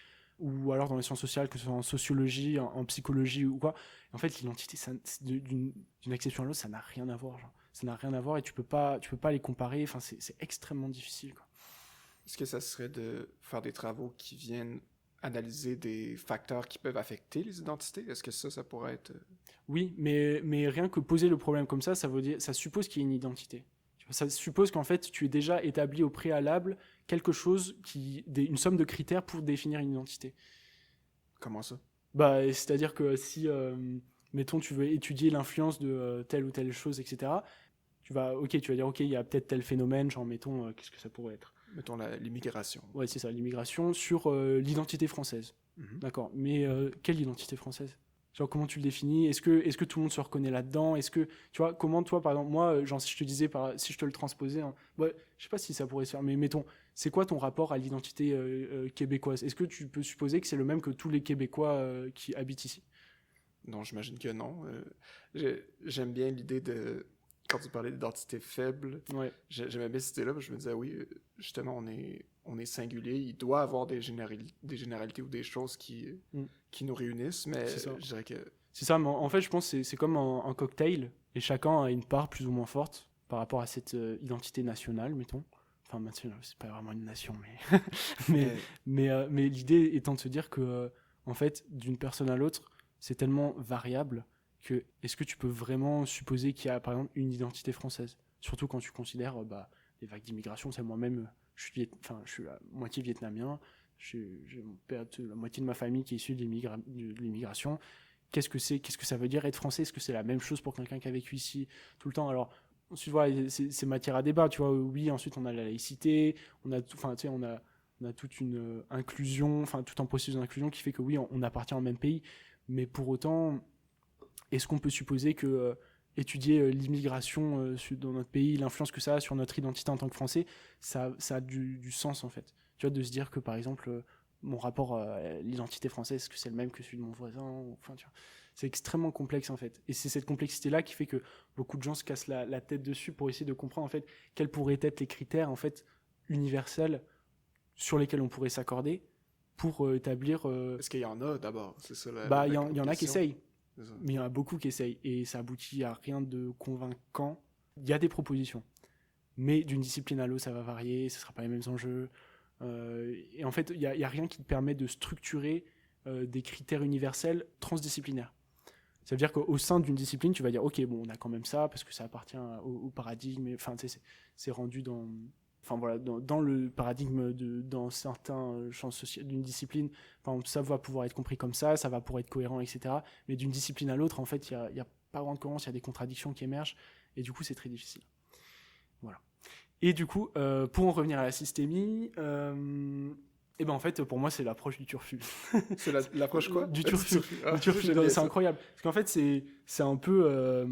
ou alors dans les sciences sociales, que ce soit en sociologie, en psychologie ou quoi. En fait, l'identité, d'une exception à l'autre, ça n'a rien à voir. Genre. Ça n'a rien à voir et tu peux pas les comparer. Enfin, c'est extrêmement difficile. Quoi. Est-ce que ça serait de faire des travaux qui viennent analyser des facteurs qui peuvent affecter les identités? Est-ce que ça pourrait être... Oui, mais rien que poser le problème comme ça veut dire, ça suppose qu'il y ait une identité. Ça suppose qu'en fait, tu es déjà établi au préalable quelque chose une somme de critères pour définir une identité. Comment ça? Bah, c'est-à-dire que si, mettons, tu veux étudier l'influence de telle ou telle chose, etc., tu vas dire, il y a peut-être tel phénomène, genre, mettons, qu'est-ce que ça pourrait être? Mettons l'immigration. Ouais, c'est ça, l'immigration sur l'identité française. D'accord, mais quelle identité française? Genre, comment tu le définis? Est-ce que tout le monde se reconnaît là-dedans? Est-ce que, tu vois, comment toi, par exemple, moi, genre, si je te disais, si je te le transposais, hein, ouais, je sais pas si ça pourrait se faire, mais mettons, c'est quoi ton rapport à l'identité québécoise? Est-ce que tu peux supposer que c'est le même que tous les Québécois qui habitent ici? Non, j'imagine que non. J'aime bien l'idée de... Quand tu parlais d'identité faible, ouais. J'aimais bien cette idée-là, parce que je me disais, oui, justement, on est singulier, il doit y avoir des généralités ou des choses qui nous réunissent, mais je dirais que... C'est ça, mais en fait, je pense que c'est comme un cocktail, et chacun a une part plus ou moins forte par rapport à cette identité nationale, mettons. Enfin, nationale, c'est pas vraiment une nation, mais l'idée étant de se dire que, en fait, d'une personne à l'autre, c'est tellement variable que est-ce que tu peux vraiment supposer qu'il y a, par exemple, une identité française? Surtout quand tu considères les vagues d'immigration. C'est moi-même, je suis à moitié vietnamien, j'ai la moitié de ma famille qui est issue de l'immigration. Qu'est-ce que ça veut dire être français? Est-ce que c'est la même chose pour quelqu'un qui a vécu ici tout le temps? Alors, ensuite, voilà, c'est matière à débat, tu vois. Oui, ensuite, on a la laïcité, on a toute une inclusion, enfin, tout un processus d'inclusion qui fait que oui, on appartient au même pays. Mais pour autant, est-ce qu'on peut supposer que étudier l'immigration dans notre pays, l'influence que ça a sur notre identité en tant que Français, ça a du sens en fait. Tu vois, de se dire que par exemple, mon rapport à l'identité française, est-ce que c'est le même que celui de mon voisin? Enfin, tu vois, c'est extrêmement complexe en fait. Et c'est cette complexité-là qui fait que beaucoup de gens se cassent la tête dessus pour essayer de comprendre en fait quels pourraient être les critères en fait universels sur lesquels on pourrait s'accorder pour établir. Est-ce qu'il y en a d'abord? C'est ça il y en a qui essayent. Mais il y en a beaucoup qui essayent et ça aboutit à rien de convaincant. Il y a des propositions, mais d'une discipline à l'autre, ça va varier, ce ne sera pas les mêmes enjeux. Et en fait, il n'y a rien qui te permet de structurer des critères universels transdisciplinaires. Ça veut dire qu'au sein d'une discipline, tu vas dire, ok, bon, on a quand même ça parce que ça appartient au paradigme. Enfin, tu sais, c'est rendu dans... Enfin voilà, dans le paradigme dans certains champs d'une discipline, ça va pouvoir être compris comme ça va pouvoir être cohérent, etc. Mais d'une discipline à l'autre, en fait, il y a pas vraiment de cohérence, il y a des contradictions qui émergent, et du coup, c'est très difficile. Voilà. Et du coup, pour en revenir à la systémie, et ben en fait, pour moi, c'est l'approche du turfu. C'est l'approche quoi? Du turfu. Du turfu. C'est incroyable. Parce qu'en fait, c'est un peu...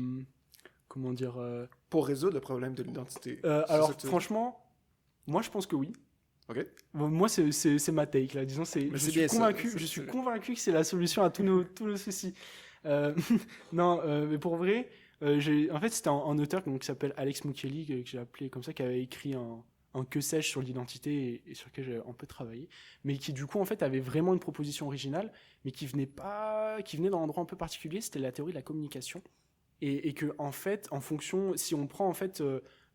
comment dire... Pour résoudre le problème de l'identité. Alors, franchement... Moi, je pense que oui. Ok. Bon, moi, c'est ma take là. Disons, je suis convaincu que c'est la solution à tous nos soucis. Non, mais pour vrai, en fait, c'était un auteur qui s'appelle Alex Mukiele, que j'ai appelé comme ça, qui avait écrit un que sais-je sur l'identité et sur lequel j'ai un peu travaillé, mais qui du coup en fait avait vraiment une proposition originale, mais qui venait d'un endroit un peu particulier. C'était la théorie de la communication et que en fait, en fonction, si on prend en fait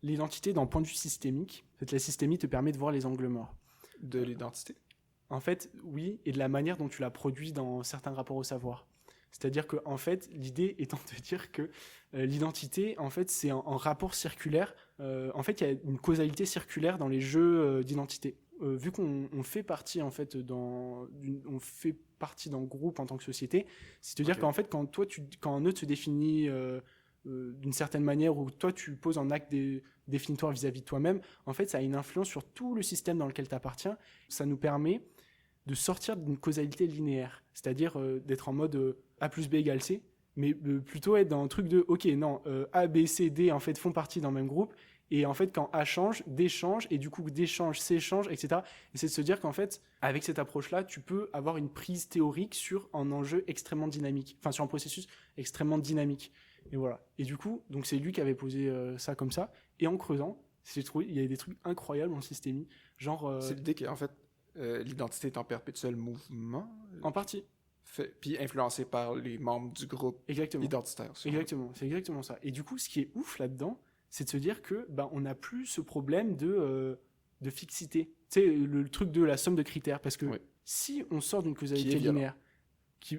l'identité d'un point de vue systémique, en fait, la systémie te permet de voir les angles morts. De l'identité? En fait, oui, et de la manière dont tu la produis dans certains rapports au savoir. C'est-à-dire que, en fait, l'idée étant de dire que l'identité, en fait, c'est un rapport circulaire. En fait, il y a une causalité circulaire dans les jeux d'identité. Vu qu'on fait partie, en fait, on fait partie d'un groupe en tant que société, c'est-à-dire qu'en fait, quand un autre se définit d'une certaine manière, où toi tu poses un acte définitoire vis-à-vis de toi-même, en fait ça a une influence sur tout le système dans lequel tu appartiens. Ça nous permet de sortir d'une causalité linéaire, c'est-à-dire d'être en mode A plus B égale C, mais plutôt être dans un truc de ok, non, A, B, C, D en fait font partie d'un même groupe, et en fait quand A change, D change, et du coup D change, C change, etc. Et c'est de se dire qu'en fait, avec cette approche-là, tu peux avoir une prise théorique sur un enjeu extrêmement dynamique, enfin sur un processus extrêmement dynamique. Et voilà. Et du coup, donc c'est lui qui avait posé ça comme ça, et en creusant, j'ai trouvé, il y avait des trucs incroyables en systémie, genre... C'est l'idée qu'en fait, l'identité est en perpétuel mouvement, en partie. puis influencée par les membres du groupe Exactement. identitaire. Exactement, c'est exactement ça. Et du coup, ce qui est ouf là-dedans, c'est de se dire que on n'a plus ce problème de fixité. Tu sais, le truc de la somme de critères. Parce que Ouais. si on sort d'une Qui causalité est violent. linéaire,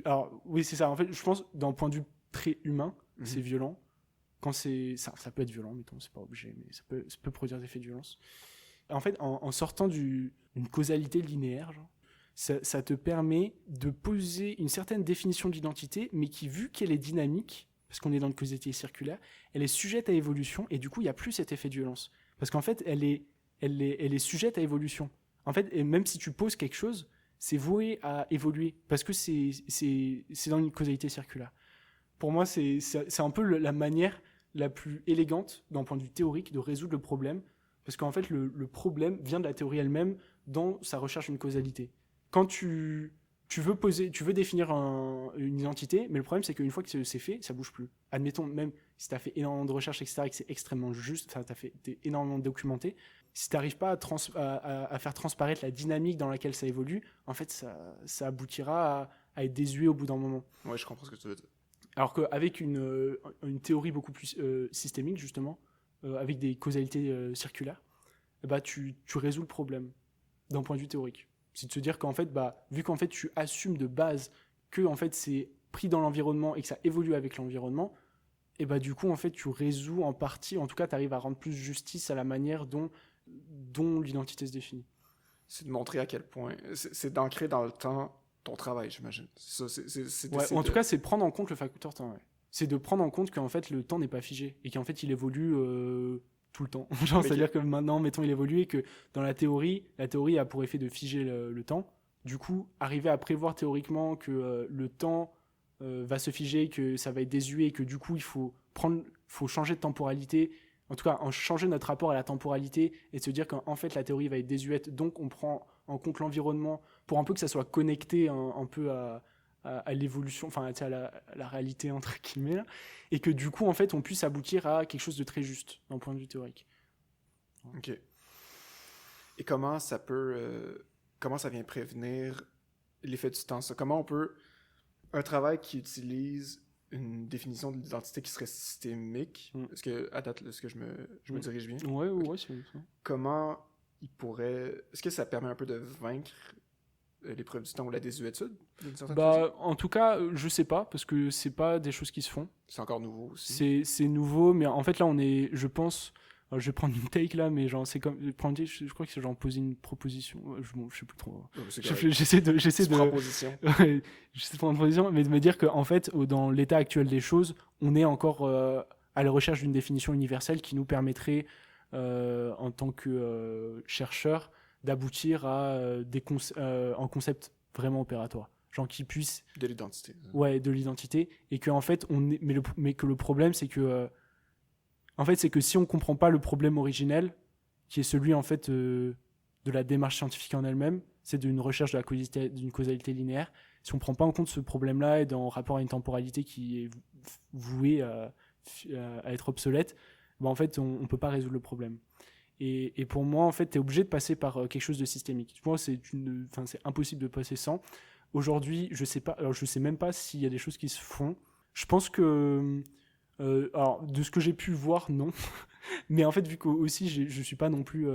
alors oui, c'est ça. En fait, je pense, d'un point de vue très humain, Mhm. c'est violent. Quand ça peut être violent, mettons, c'est pas obligé, mais ça peut produire des effets de violence. En fait, en sortant d'une causalité linéaire, genre, ça te permet de poser une certaine définition de l'identité, mais qui, vu qu'elle est dynamique, parce qu'on est dans une causalité circulaire, elle est sujette à évolution, et du coup, il n'y a plus cet effet de violence. Parce qu'en fait, elle est sujette à évolution. En fait, et même si tu poses quelque chose, c'est voué à évoluer, parce que c'est dans une causalité circulaire. Pour moi, c'est un peu la manière la plus élégante, d'un point de vue théorique, de résoudre le problème, parce qu'en fait, le problème vient de la théorie elle-même dans sa recherche d'une causalité. Quand tu veux définir une identité, mais le problème c'est qu'une fois que c'est fait, ça bouge plus. Admettons, même si tu as fait énormément de recherches, etc., et que c'est extrêmement juste, enfin, t'es énormément documenté, si tu n'arrives pas à faire transparaître la dynamique dans laquelle ça évolue, en fait, ça aboutira à être désuet au bout d'un moment. Ouais, je comprends ce que tu veux dire. Alors qu'avec une théorie beaucoup plus systémique, justement, avec des causalités circulaires, tu résous le problème d'un point de vue théorique. C'est de se dire qu'en fait, vu qu'en fait tu assumes de base que en fait c'est pris dans l'environnement et que ça évolue avec l'environnement, et du coup en fait tu résous en partie, en tout cas tu arrives à rendre plus justice à la manière dont l'identité se définit. C'est de montrer à quel point, c'est d'ancrer dans le temps ton travail, j'imagine. C'est ça, c'est Ouais, en tout cas, c'est de prendre en compte le facteur temps. Ouais. C'est de prendre en compte qu'en fait le temps n'est pas figé et qu'en fait il évolue tout le temps. Genre, c'est-à-dire que maintenant, mettons, il évolue et que dans la théorie a pour effet de figer le temps. Du coup, arriver à prévoir théoriquement que le temps va se figer, que ça va être désuet, que du coup il faut changer de temporalité. En tout cas, changer notre rapport à la temporalité et de se dire qu'en fait la théorie va être désuète, donc on prend en compte l'environnement pour un peu que ça soit connecté un peu à l'évolution, enfin à la réalité entre guillemets, là, et que du coup en fait on puisse aboutir à quelque chose de très juste d'un point de vue théorique. Ok. Et comment ça vient prévenir l'effet du temps, ça? Comment on peut, un travail qui utilise une définition de l'identité qui serait systémique, est-ce que, à date, est-ce que je me dirige bien? Ouais, okay. Ouais, c'est ça. Comment il pourrait, est-ce que ça permet un peu de vaincre l'épreuve du temps ou la désuétude, d'une certaine façon? En tout cas, je sais pas, parce que c'est pas des choses qui se font. C'est encore nouveau aussi. C'est nouveau, mais en fait là on est, je pense, je vais prendre une take là, mais genre c'est comme, je crois que c'est genre poser une proposition, je sais plus trop. J'essaie de proposition. J'essaie de prendre une proposition, mais de me dire que en fait dans l'état actuel des choses, on est encore à la recherche d'une définition universelle qui nous permettrait en tant que chercheur d'aboutir à un concept vraiment opératoire, genre qui puisse de l'identité. Ouais, de l'identité, et que en fait mais que le problème c'est que en fait c'est que si on comprend pas le problème originel qui est celui en fait de la démarche scientifique en elle-même, c'est d'une recherche d'une causalité linéaire, si on prend pas en compte ce problème-là et dans rapport à une temporalité qui est vouée à être obsolète, en fait on peut pas résoudre le problème. Et pour moi, en fait, tu es obligé de passer par quelque chose de systémique. Pour moi, c'est impossible de passer sans. Aujourd'hui, je sais même pas s'il y a des choses qui se font. Je pense que, alors, de ce que j'ai pu voir, non. Mais en fait, vu que aussi, je suis pas non plus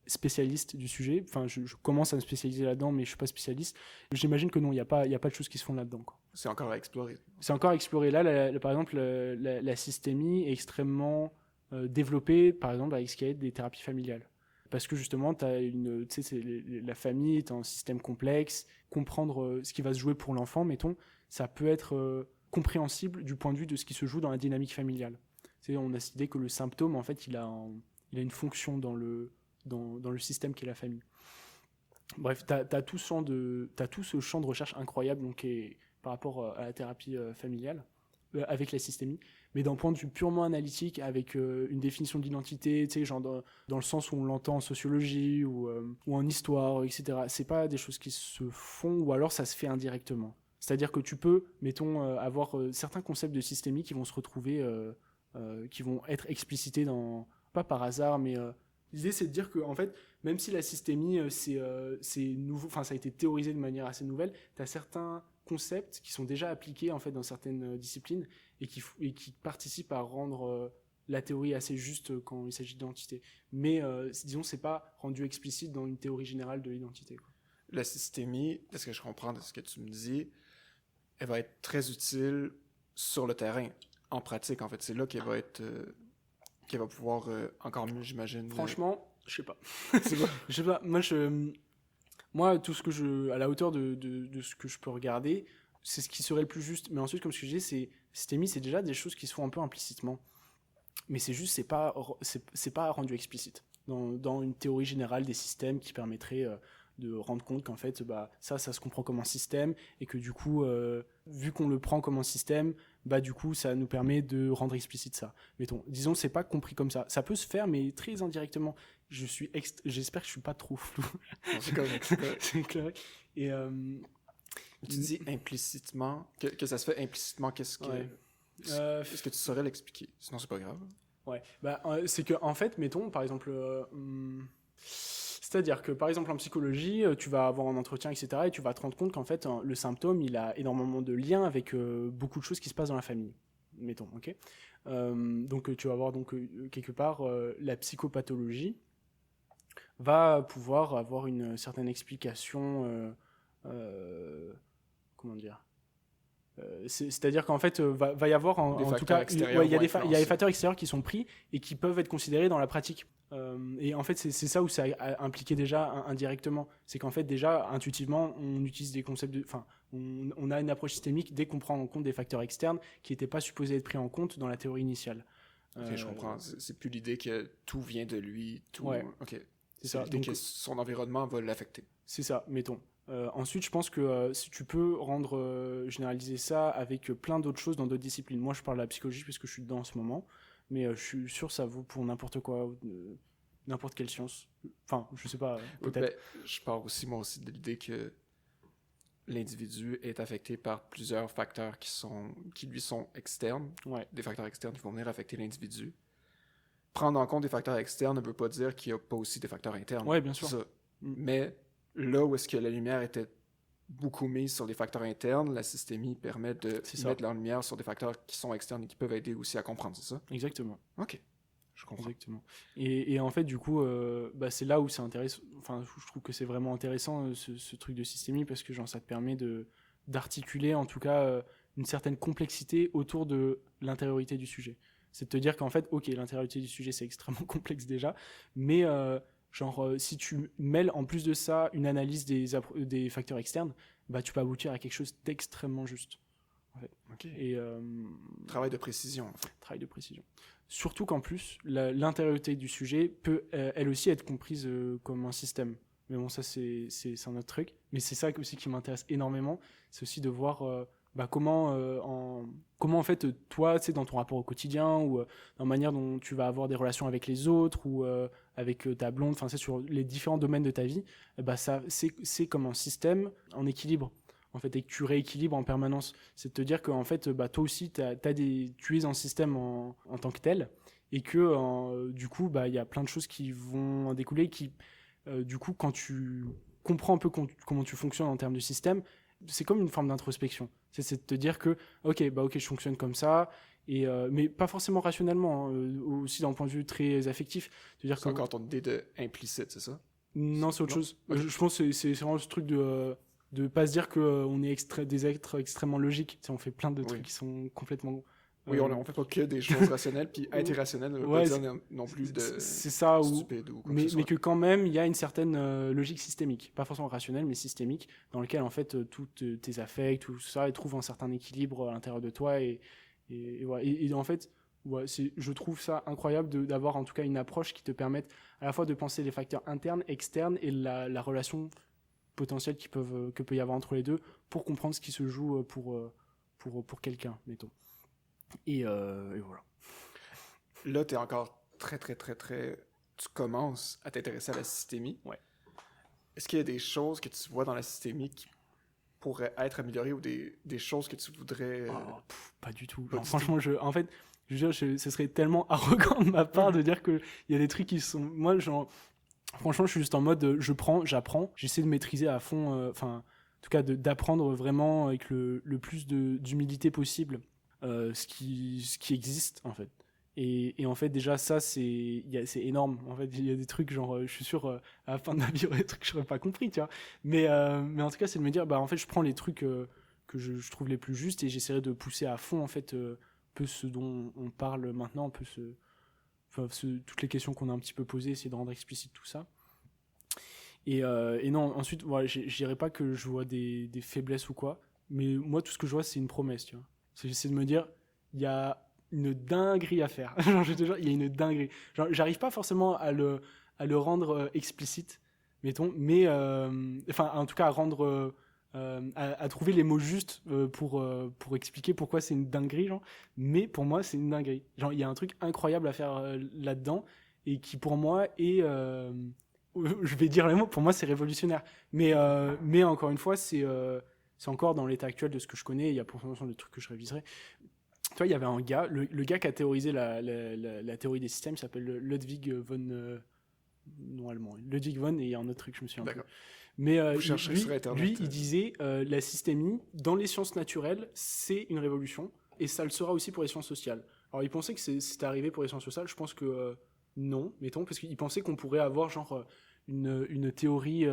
spécialiste du sujet. Enfin, je commence à me spécialiser là-dedans, mais je suis pas spécialiste. J'imagine que non, il y a pas de choses qui se font là-dedans, quoi. C'est encore à explorer. C'est encore à explorer. Là, par exemple, la systémie est extrêmement développée, par exemple, avec ce qui est des thérapies familiales. Parce que justement, la famille est un système complexe. Comprendre ce qui va se jouer pour l'enfant, mettons, ça peut être compréhensible du point de vue de ce qui se joue dans la dynamique familiale. On a cette idée que le symptôme, en fait, il a une fonction dans le système qu'est la famille. Bref, t'as tout ce champ de recherche incroyable donc, par rapport à la thérapie familiale, avec la systémie, mais d'un point de vue purement analytique, avec une définition de l'identité, tu sais, genre dans le sens où on l'entend en sociologie ou en histoire, etc. C'est pas des choses qui se font, ou alors ça se fait indirectement. C'est-à-dire que tu peux, mettons, avoir certains concepts de systémie qui vont se retrouver, qui vont être explicités pas par hasard, mais l'idée c'est de dire que, en fait, même si la systémie, c'est nouveau, enfin, ça a été théorisé de manière assez nouvelle, tu as certains concepts qui sont déjà appliqués, en fait, dans certaines disciplines et qui participent à rendre la théorie assez juste quand il s'agit d'identité. Mais, disons, c'est pas rendu explicite dans une théorie générale de l'identité, quoi. La systémie, de ce que je comprends de ce que tu me dis, elle va être très utile sur le terrain, en pratique, en fait. C'est là qu'elle va pouvoir encore mieux, j'imagine. Franchement, je sais pas. C'est quoi? Je sais pas. Moi, tout ce que à la hauteur de ce que je peux regarder, c'est ce qui serait le plus juste. Mais ensuite, comme ce que je disais, systémie, c'est déjà des choses qui se font un peu implicitement. Mais c'est juste, c'est pas rendu explicite dans une théorie générale des systèmes qui permettrait de rendre compte qu'en fait, bah, ça se comprend comme un système et que du coup, vu qu'on le prend comme un système, bah du coup, ça nous permet de rendre explicite ça. Mettons, disons, c'est pas compris comme ça. Ça peut se faire, mais très indirectement. J'espère que je suis pas trop flou. Non, c'est correct, c'est correct. C'est correct. Et Tu dis implicitement, que ça se fait implicitement, qu'est-ce que... ouais. Est-ce que tu saurais l'expliquer? Sinon, c'est pas grave. Ouais, bah, c'est que en fait, mettons, par exemple, c'est-à-dire que par exemple en psychologie, tu vas avoir un entretien, etc., et tu vas te rendre compte qu'en fait, le symptôme, il a énormément de liens avec beaucoup de choses qui se passent dans la famille. Mettons, ok. Donc tu vas avoir donc quelque part la psychopathologie va pouvoir avoir une certaine explication. Comment dire? C'est-à-dire qu'en fait, va y avoir en tout cas, il y a des facteurs extérieurs qui sont pris et qui peuvent être considérés dans la pratique. Et en fait, c'est ça où ça a impliqué déjà indirectement. C'est qu'en fait, déjà, intuitivement, on utilise des concepts enfin, on a une approche systémique dès qu'on prend en compte des facteurs externes qui n'étaient pas supposés être pris en compte dans la théorie initiale. Ok, je comprends. C'est plus l'idée que tout vient de lui, tout... Ouais. Ok. C'est ça. L'idée que son environnement va l'affecter. C'est ça, mettons. Ensuite, je pense que si tu peux rendre généraliser ça avec plein d'autres choses dans d'autres disciplines. Moi, je parle de la psychologie parce que je suis dedans en ce moment, mais je suis sûr que ça vaut pour n'importe quoi, n'importe quelle science. Enfin, je sais pas, peut-être. Ben, je pars aussi, moi aussi, de l'idée que l'individu est affecté par plusieurs facteurs qui lui sont externes. Ouais. Des facteurs externes qui vont venir affecter l'individu. Prendre en compte des facteurs externes ne veut pas dire qu'il n'y a pas aussi des facteurs internes. Ouais, bien sûr. Ça. Mais là où est-ce que la lumière était beaucoup mise sur les facteurs internes, la systémie permet de mettre la lumière sur des facteurs qui sont externes et qui peuvent aider aussi à comprendre, c'est ça? Exactement. Ok, je comprends. Exactement. Et en fait, du coup, bah, c'est là où c'est intéressant. Enfin, je trouve que c'est vraiment intéressant ce truc de systémie parce que genre, ça te permet d'articuler en tout cas une certaine complexité autour de l'intériorité du sujet. C'est de te dire qu'en fait, ok, l'intériorité du sujet c'est extrêmement complexe déjà, mais si tu mêles en plus de ça une analyse des facteurs externes, bah tu peux aboutir à quelque chose d'extrêmement juste. En fait. Ok. Et travail de précision. En fait. Travail de précision. Surtout qu'en plus, l'intériorité du sujet peut elle aussi être comprise comme un système. Mais bon, ça c'est un autre truc. Mais c'est ça aussi qui m'intéresse énormément, c'est aussi de voir comment en fait toi, tu sais, dans ton rapport au quotidien ou dans la manière dont tu vas avoir des relations avec les autres ou avec ta blonde, enfin c'est sur les différents domaines de ta vie, bah ça c'est comme un système en équilibre. En fait, et que tu rééquilibres en permanence. C'est de te dire qu'en fait, bah, toi aussi, tu es un système en tant que tel, et que du coup, bah, y a plein de choses qui vont en découler, qui, du coup, quand tu comprends un peu comment tu fonctionnes en termes de système, c'est comme une forme d'introspection. C'est de te dire que, ok, je fonctionne comme ça, mais pas forcément rationnellement, aussi d'un point de vue très affectif. C'est encore ton idée de implicite, c'est ça? Non, c'est autre chose. Okay. Je pense que c'est vraiment ce truc de pas se dire qu'on est des êtres extrêmement logiques. Tu sais, on fait plein de trucs qui sont complètement... Oui, on fait pas que des choses rationnelles, puis être irrationnel ne veut pas dire non plus de c'est ça, stupide ou quoi mais, que ce soit. Mais que quand même, il y a une certaine logique systémique. Pas forcément rationnelle, mais systémique, dans lequel, en fait, toutes tes affects, tout ça, trouvent un certain équilibre à l'intérieur de toi. Et en fait, je trouve ça incroyable d'avoir en tout cas une approche qui te permette à la fois de penser les facteurs internes, externes, et la relation potentiels que peut y avoir entre les deux pour comprendre ce qui se joue pour quelqu'un, mettons. Et voilà. Là, tu es encore très... Tu commences à t'intéresser à la systémie. Ouais. Est-ce qu'il y a des choses que tu vois dans la systémie qui pourraient être améliorées ou des choses que tu voudrais... Pas du tout. Pas du Franchement, en fait, je veux dire, ce serait tellement arrogant de ma part de dire qu'il y a des trucs qui sont... Moi, genre, franchement, je suis juste en mode, j'apprends, j'essaie de maîtriser à fond, en tout cas, d'apprendre vraiment avec le plus d'humilité possible ce qui existe, en fait. Et en fait, déjà, ça, c'est énorme. En fait, il y a des trucs, genre, je suis sûr, à la fin de ma vie, il y aurait des trucs que je n'aurais pas compris, tu vois. Mais en tout cas, c'est de me dire, en fait, je prends les trucs que je trouve les plus justes et j'essaierai de pousser à fond, en fait, un peu ce dont on parle maintenant, un peu toutes les questions qu'on a un petit peu posées, essayer de rendre explicite tout ça. Et non, ensuite, voilà, je dirais pas que je vois des faiblesses ou quoi, mais moi, tout ce que je vois, c'est une promesse, tu vois. J'essaie de me dire, il y a une dinguerie à faire. Genre, je te jure, il y a une dinguerie. Genre, j'arrive pas forcément à le rendre explicite, mettons, mais en tout cas à rendre à trouver les mots justes pour expliquer pourquoi c'est une dinguerie, genre. Mais pour moi, c'est une dinguerie. Genre, il y a un truc incroyable à faire là-dedans et qui pour moi est je vais dire les mots, pour moi c'est révolutionnaire. Mais encore une fois, c'est encore dans l'état actuel de ce que je connais. Il y a potentiellement des trucs que je réviserai. Tu vois, il y avait un gars, le gars qui a théorisé la théorie des systèmes, s'appelle Ludwig von... non allemand, Ludwig von, et il y a un autre truc, je me souviens plus. Mais lui, il disait, la systémie, dans les sciences naturelles, c'est une révolution, et ça le sera aussi pour les sciences sociales. Alors, il pensait que c'était arrivé pour les sciences sociales, je pense que non, mettons, parce qu'il pensait qu'on pourrait avoir genre une théorie...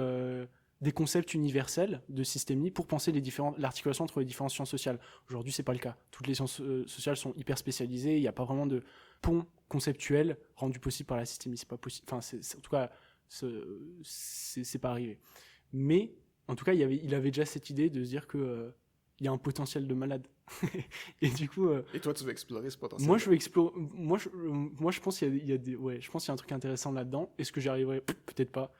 des concepts universels de systémie pour penser l'articulation entre les différentes sciences sociales. Aujourd'hui, c'est pas le cas. Toutes les sciences sociales sont hyper spécialisées. Il n'y a pas vraiment de pont conceptuel rendu possible par la systémie. C'est pas possible. Enfin, en tout cas, c'est pas arrivé. Mais en tout cas, il avait déjà cette idée de se dire que il y a un potentiel de malade. Et du coup. Et toi, tu veux explorer ce potentiel? Moi, je veux explorer. Moi, je pense qu'il y a je pense qu'il y a un truc intéressant là-dedans. Est-ce que j'y arriverai? Peut-être pas.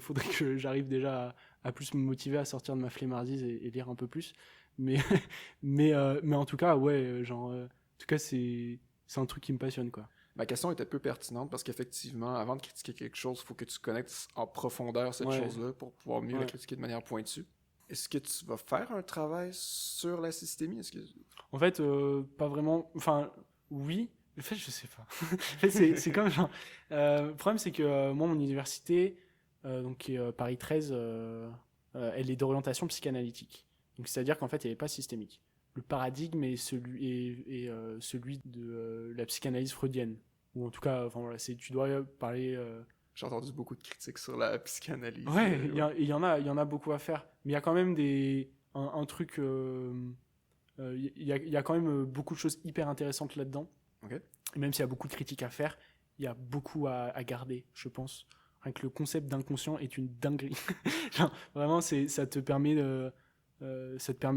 Faudrait que j'arrive déjà à plus me motiver à sortir de ma flemmardise et lire un peu plus. Mais en tout cas, ouais, genre, en tout cas, c'est un truc qui me passionne, quoi. Ma question était peu pertinente parce qu'effectivement, avant de critiquer quelque chose, il faut que tu connaisses en profondeur cette chose-là pour pouvoir mieux la critiquer de manière pointue. Est-ce que tu vas faire un travail sur la systémie? En fait, pas vraiment. Enfin, oui. En fait, je sais pas. En fait, c'est comme genre. Le problème, c'est que moi, mon université, donc qui est Paris 13, elle est d'orientation psychanalytique. Donc, c'est-à-dire qu'en fait, elle n'est pas systémique. Le paradigme est celui de la psychanalyse freudienne. Ou en tout cas, voilà, tu dois parler. J'ai entendu beaucoup de critiques sur la psychanalyse. Ouais, il y en a beaucoup à faire. Mais il y a quand même un truc. Il y a quand même beaucoup de choses hyper intéressantes là-dedans. Okay. Et même s'il y a beaucoup de critiques à faire, il y a beaucoup à garder, je pense. Rien que le concept d'inconscient est une dinguerie. Genre, vraiment, ça te permet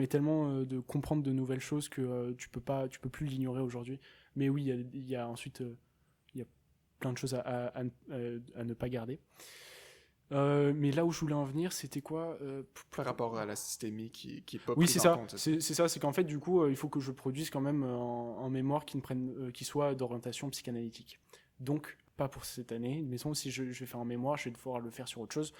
tellement de comprendre de nouvelles choses que tu peux plus l'ignorer aujourd'hui. Mais oui, il y a ensuite il y a plein de choses à ne pas garder. Mais là où je voulais en venir, c'était quoi par rapport à la systémie qui est pas oui, prise en compte. C'est ça, c'est qu'en fait, du coup, il faut que je produise quand même en mémoire qui soit d'orientation psychanalytique. Donc, pas pour cette année, mais si je vais faire en mémoire, je vais devoir le faire sur autre chose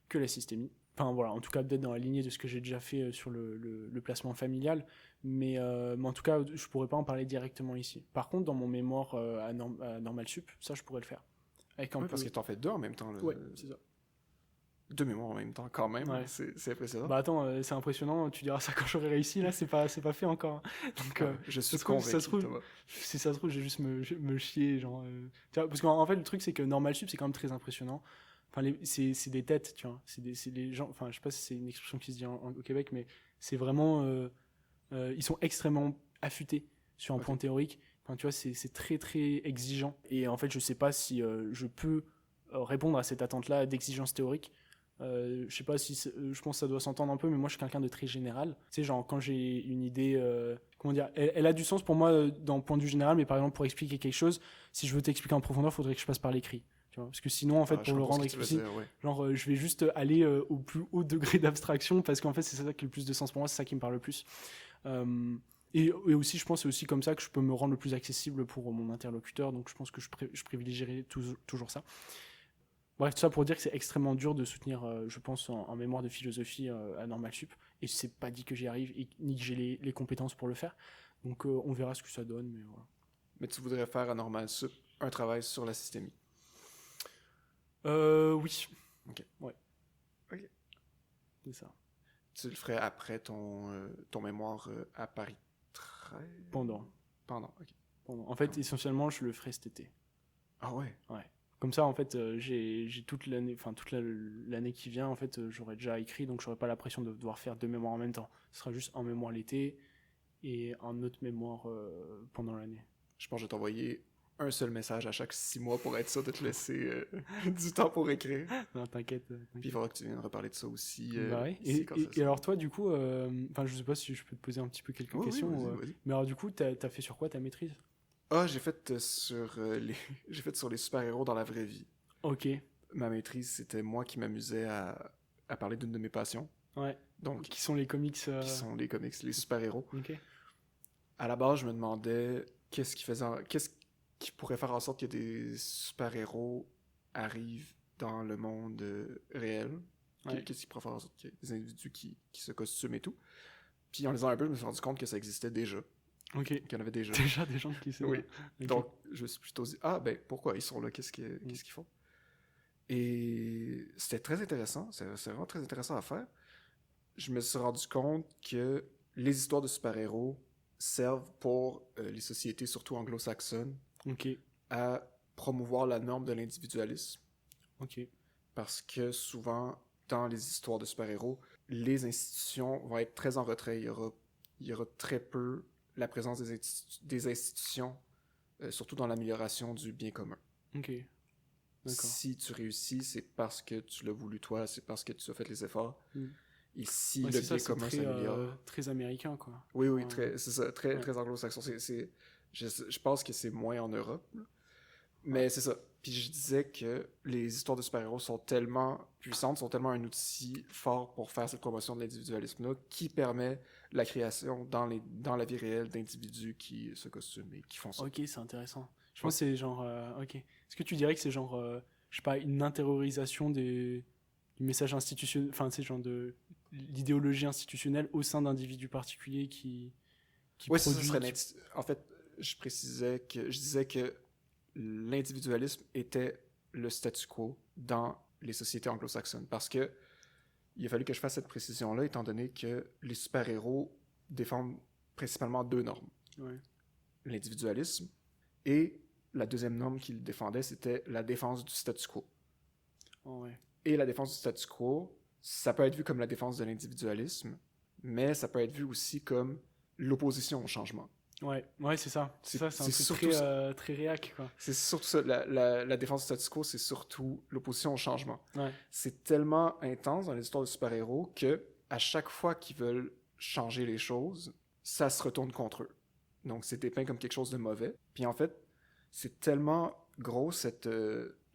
que la systémie. Enfin, voilà, en tout cas, peut-être dans la lignée de ce que j'ai déjà fait sur le placement familial, mais en tout cas, je pourrais pas en parler directement ici. Par contre, dans mon mémoire à Normal Sup, ça, je pourrais le faire. Parce que t'en fais deux en même temps. Là. Ouais, c'est ça. Deux mémoires en même temps, quand même. Ouais. C'est impressionnant. Bah attends, c'est impressionnant. Tu diras ça quand j'aurai réussi. Là, c'est pas fait encore. Donc, je suis convaincu. Si ça se trouve, je vais juste me chier, genre. Tu vois, parce qu'en fait, le truc, c'est que Normal Sup, c'est quand même très impressionnant. Enfin, c'est des têtes, tu vois. C'est des gens. Enfin, je sais pas si c'est une expression qui se dit au Québec, mais c'est vraiment. Ils sont extrêmement affûtés sur un point théorique. Enfin, tu vois, c'est très très exigeant. Et en fait, je sais pas si je peux répondre à cette attente-là d'exigence théorique. Je sais pas si je pense que ça doit s'entendre un peu, mais moi je suis quelqu'un de très général. Tu sais, genre quand j'ai une idée, comment dire, elle a du sens pour moi dans le point de vue général, mais par exemple pour expliquer quelque chose, si je veux t'expliquer en profondeur, il faudrait que je passe par l'écrit. Tu vois, parce que sinon, en fait, pour le rendre explicite, genre, je vais juste aller au plus haut degré d'abstraction parce qu'en fait, c'est ça qui a le plus de sens pour moi, c'est ça qui me parle le plus. Et aussi, je pense, c'est aussi comme ça que je peux me rendre le plus accessible pour mon interlocuteur. Donc, je pense que je privilégierai toujours ça. Bref, tout ça pour dire que c'est extrêmement dur de soutenir, je pense, en mémoire de philosophie à Normal Sup. Et c'est pas dit que j'y arrive, ni que j'ai les compétences pour le faire. Donc, on verra ce que ça donne, mais voilà. Mais tu voudrais faire à Normal Sup un travail sur la systémie? Oui. Ok. Ouais. Ok. C'est ça. Tu le ferais après ton mémoire à Paris 13? Pendant, ok. En fait, essentiellement, je le ferai cet été. Ah ouais? Ouais. Comme ça, en fait, j'ai toute l'année qui vient, en fait, j'aurai déjà écrit, donc j'aurai pas la pression de devoir faire deux mémoires en même temps. Ce sera juste un mémoire l'été et un autre mémoire pendant l'année. Je pense que je vais t'envoyer un seul message à chaque 6 mois pour être sûr de te laisser du temps pour écrire. Non, t'inquiète. Puis il faudra que tu viennes reparler de ça aussi. Bah ouais. Et alors toi, du coup, je sais pas si je peux te poser un petit peu quelques questions. Oui, vas-y. Mais alors du coup, t'as fait sur quoi ta maîtrise? Ah, j'ai fait j'ai fait sur les super-héros dans la vraie vie. Ok. Ma maîtrise, c'était moi qui m'amusais à parler d'une de mes passions. Ouais. Donc, qui sont les comics qui sont les comics, les super-héros. Ok. À la base, je me demandais qu'est-ce qui pourrait faire en sorte que des super-héros arrivent dans le monde réel. Ouais. Qu'est-ce qui pourrait faire en sorte qu'il y ait des individus qui se costument et tout. Puis en lisant un peu, je me suis rendu compte que ça existait déjà. Ok. Qu'il y en avait déjà. Déjà des gens qui se... Oui. Okay. Donc, je me suis plutôt dit, pourquoi ils sont là? Qu'est-ce qu'ils font? Et c'était très intéressant. C'est vraiment très intéressant à faire. Je me suis rendu compte que les histoires de super-héros servent pour les sociétés, surtout anglo-saxonnes, à promouvoir la norme de l'individualisme. Ok. Parce que souvent, dans les histoires de super-héros, les institutions vont être très en retrait. Il y aura très peu la présence des institutions, surtout dans l'amélioration du bien commun. Ok. D'accord. Si tu réussis, c'est parce que tu l'as voulu toi, c'est parce que tu as fait les efforts. Et si le bien commun s'améliore... très américain, quoi. Oui, c'est ça, très anglo-saxon. Je pense que c'est moins en Europe. Là. Mais c'est ça. Puis je disais que les histoires de super-héros sont tellement puissantes, sont tellement un outil fort pour faire cette promotion de l'individualisme-là, qui permet la création dans la vie réelle d'individus qui se costument et qui font ça. Ok, c'est intéressant. Je pense que c'est genre... ok. Est-ce que tu dirais que c'est genre, je sais pas, une intériorisation du message institutionnel, enfin, c'est genre de l'idéologie institutionnelle au sein d'individus particuliers qui oui, ça serait en fait, je disais que l'individualisme était le statu quo dans les sociétés anglo-saxonnes. Parce que il a fallu que je fasse cette précision-là, étant donné que les super-héros défendent principalement deux normes. Ouais. L'individualisme et la deuxième norme qu'ils défendaient, c'était la défense du statu quo. Oh, ouais. Et la défense du statu quo, ça peut être vu comme la défense de l'individualisme, mais ça peut être vu aussi comme l'opposition au changement. Ouais, c'est ça. C'est un truc très réac, quoi. C'est surtout ça. La défense du statu quo, c'est surtout l'opposition au changement. Ouais. C'est tellement intense dans les histoires de super-héros que à chaque fois qu'ils veulent changer les choses, ça se retourne contre eux. Donc c'est dépeint comme quelque chose de mauvais. Puis en fait, c'est tellement gros cette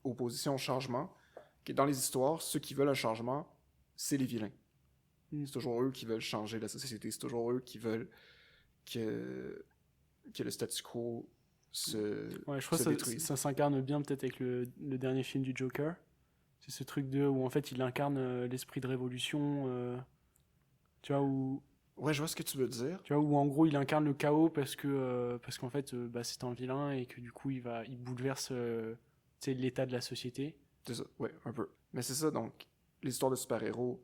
opposition au changement que dans les histoires, ceux qui veulent un changement, c'est les vilains. C'est toujours eux qui veulent changer la société. C'est toujours eux qui veulent que le statu quo se je crois que ça s'incarne bien peut-être avec le dernier film du Joker. C'est ce truc où en fait il incarne l'esprit de révolution, tu vois, où... Ouais, je vois ce que tu veux dire. Tu vois, où en gros il incarne le chaos parce qu'en fait c'est un vilain et que du coup il bouleverse l'état de la société. C'est ça, ouais, un peu. Mais c'est ça, donc les histoires de super-héros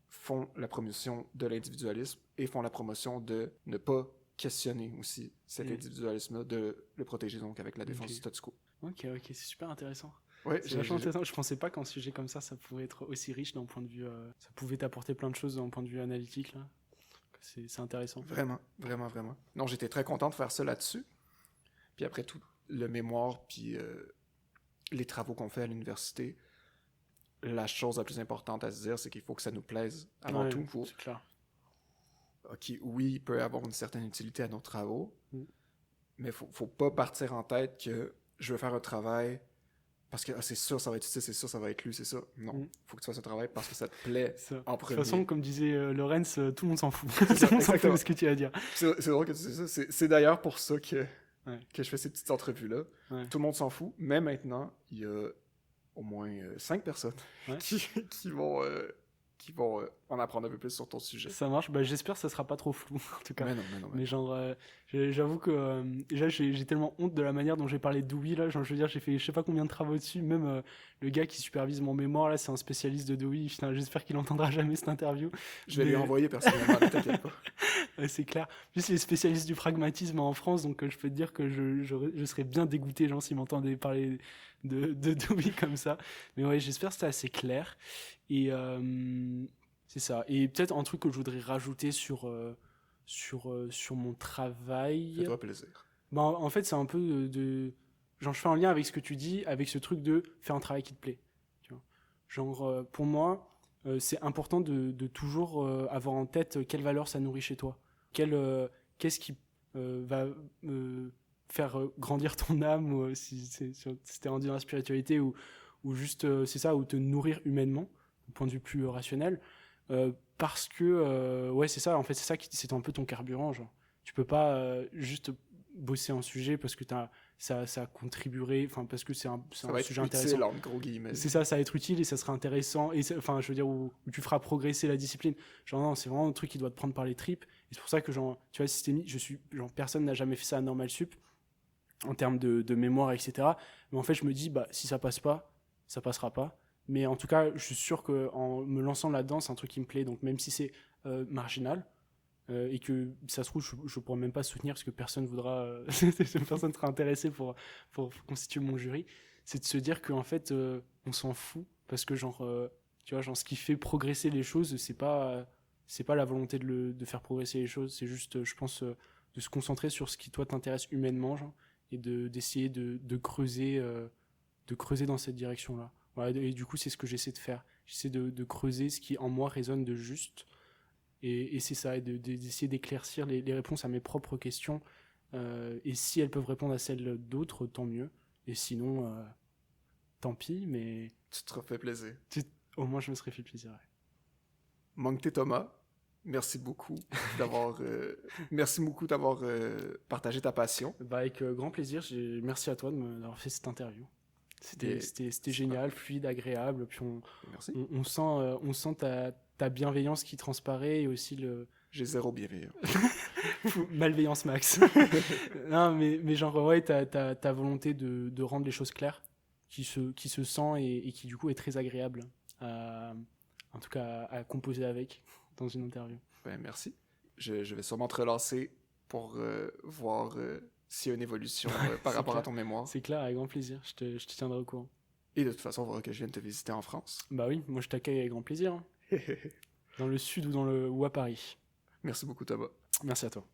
font la promotion de l'individualisme et font la promotion de ne pas questionner aussi cet individualisme-là, de le protéger donc avec la défense du statu quo. Ok, c'est super intéressant. Ouais, c'est vachement intéressant. Je pensais pas qu'un sujet comme ça pouvait être aussi riche d'un point de vue... ça pouvait t'apporter plein de choses d'un point de vue analytique, là. C'est intéressant. Vraiment. Non, j'étais très content de faire ça là-dessus. Puis après tout, le mémoire, puis les travaux qu'on fait à l'université, la chose la plus importante à se dire, c'est qu'il faut que ça nous plaise avant tout. C'est clair. Ok, oui, il peut y avoir une certaine utilité à nos travaux, mais faut pas partir en tête que je veux faire un travail parce que c'est sûr, ça va être ça, c'est sûr, ça va être lui, c'est ça. Non, Mm. faut que tu fasses ce travail parce que ça te plaît Ça. en De premier. toute façon, comme disait Lorenz, tout le monde s'en fout. ça, Tout le monde s'en fout exactement. de ce que tu vas dire. C'est drôle que tu sais ça. C'est d'ailleurs pour ça Ouais. que je fais ces petites entrevues-là. Ouais. Tout le monde s'en fout, mais maintenant, il y a au moins 5 personnes Ouais. qui vont en apprendre un peu plus sur ton sujet. Ça marche. Bah, j'espère que ça sera pas trop flou, en tout cas. Mais non, mais non. Mais genre, j'avoue que déjà, j'ai tellement honte de la manière dont j'ai parlé de Dewey, là. Genre, je veux dire, j'ai fait je sais pas combien de travaux dessus. Même le gars qui supervise mon mémoire, là, c'est un spécialiste de Dewey. Putain, j'espère qu'il entendra jamais cette interview. Je vais lui envoyer personnellement, ne t'inquiète pas. Ouais, c'est clair. Juste, il est spécialiste du pragmatisme en France, donc je peux te dire que je serais bien dégoûté, genre, s'il m'entendait parler de Dewey comme ça. Mais ouais, j'espère que c'était assez clair. Et c'est ça. Et peut-être un truc que je voudrais rajouter sur mon travail. Fais-toi plaisir. Bah, en fait, c'est un peu genre, je fais un lien avec ce que tu dis, avec ce truc de faire un travail qui te plaît. Tu vois. Genre, pour moi, c'est important de toujours avoir en tête quelle valeur ça nourrit chez toi. Qu'est-ce qui va faire grandir ton âme, ou, si t'es rendu dans la spiritualité, ou juste, c'est ça, ou te nourrir humainement, du point de vue plus rationnel. Parce que, ouais, c'est ça, en fait, c'est un peu ton carburant. Genre. Tu peux pas juste bosser un sujet parce que ça contribuerait, enfin, parce que c'est un sujet intéressant. Utile, en gros guillemets. C'est ça, ça va être utile et ça sera intéressant. Et enfin, je veux dire, où tu feras progresser la discipline. Genre, non, c'est vraiment un truc qui doit te prendre par les tripes. Et c'est pour ça que, genre, tu vois, systémique, personne n'a jamais fait ça à Normal Sup, en termes de mémoire, etc. Mais en fait, je me dis, bah, si ça passe pas, ça passera pas. Mais en tout cas, je suis sûr qu'en me lançant là-dedans, c'est un truc qui me plaît. Donc, même si c'est marginal, et que ça se trouve, je pourrais même pas soutenir parce que personne voudra, personne sera intéressé pour constituer mon jury, c'est de se dire qu'en fait, on s'en fout parce que genre, tu vois, genre ce qui fait progresser les choses, c'est pas la volonté de faire progresser les choses, c'est juste, je pense, de se concentrer sur ce qui toi t'intéresse humainement, genre, et d'essayer de creuser dans cette direction-là. Voilà, et du coup, c'est ce que j'essaie de faire. J'essaie de creuser ce qui en moi résonne de juste. Et c'est ça, et d'essayer d'éclaircir les réponses à mes propres questions. Et si elles peuvent répondre à celles d'autres, tant mieux. Et sinon, tant pis, mais Tu te refais plaisir. au moins je me serais fait plaisir. Ouais. Moncté Thomas, merci beaucoup d'avoir partagé ta passion. Bah, avec grand plaisir. Merci à toi d'avoir fait cette interview. C'était génial, fluide, agréable. Puis Merci. on sent ta bienveillance qui transparaît et aussi J'ai zéro bienveillance. malveillance max. Non, mais genre, ouais, ta volonté de rendre les choses claires, qui se sent et qui du coup est très agréable, en tout cas à composer avec dans une interview. Ben, merci. Je vais sûrement te relancer pour voir s'il y a une évolution par rapport à ton mémoire. C'est clair, avec grand plaisir. Je te tiendrai au courant. Et de toute façon, on verra que je vienne te visiter en France. Bah oui, moi je t'accueille avec grand plaisir. Hein. Dans le sud ou à Paris. Merci beaucoup, Thomas. Merci à toi.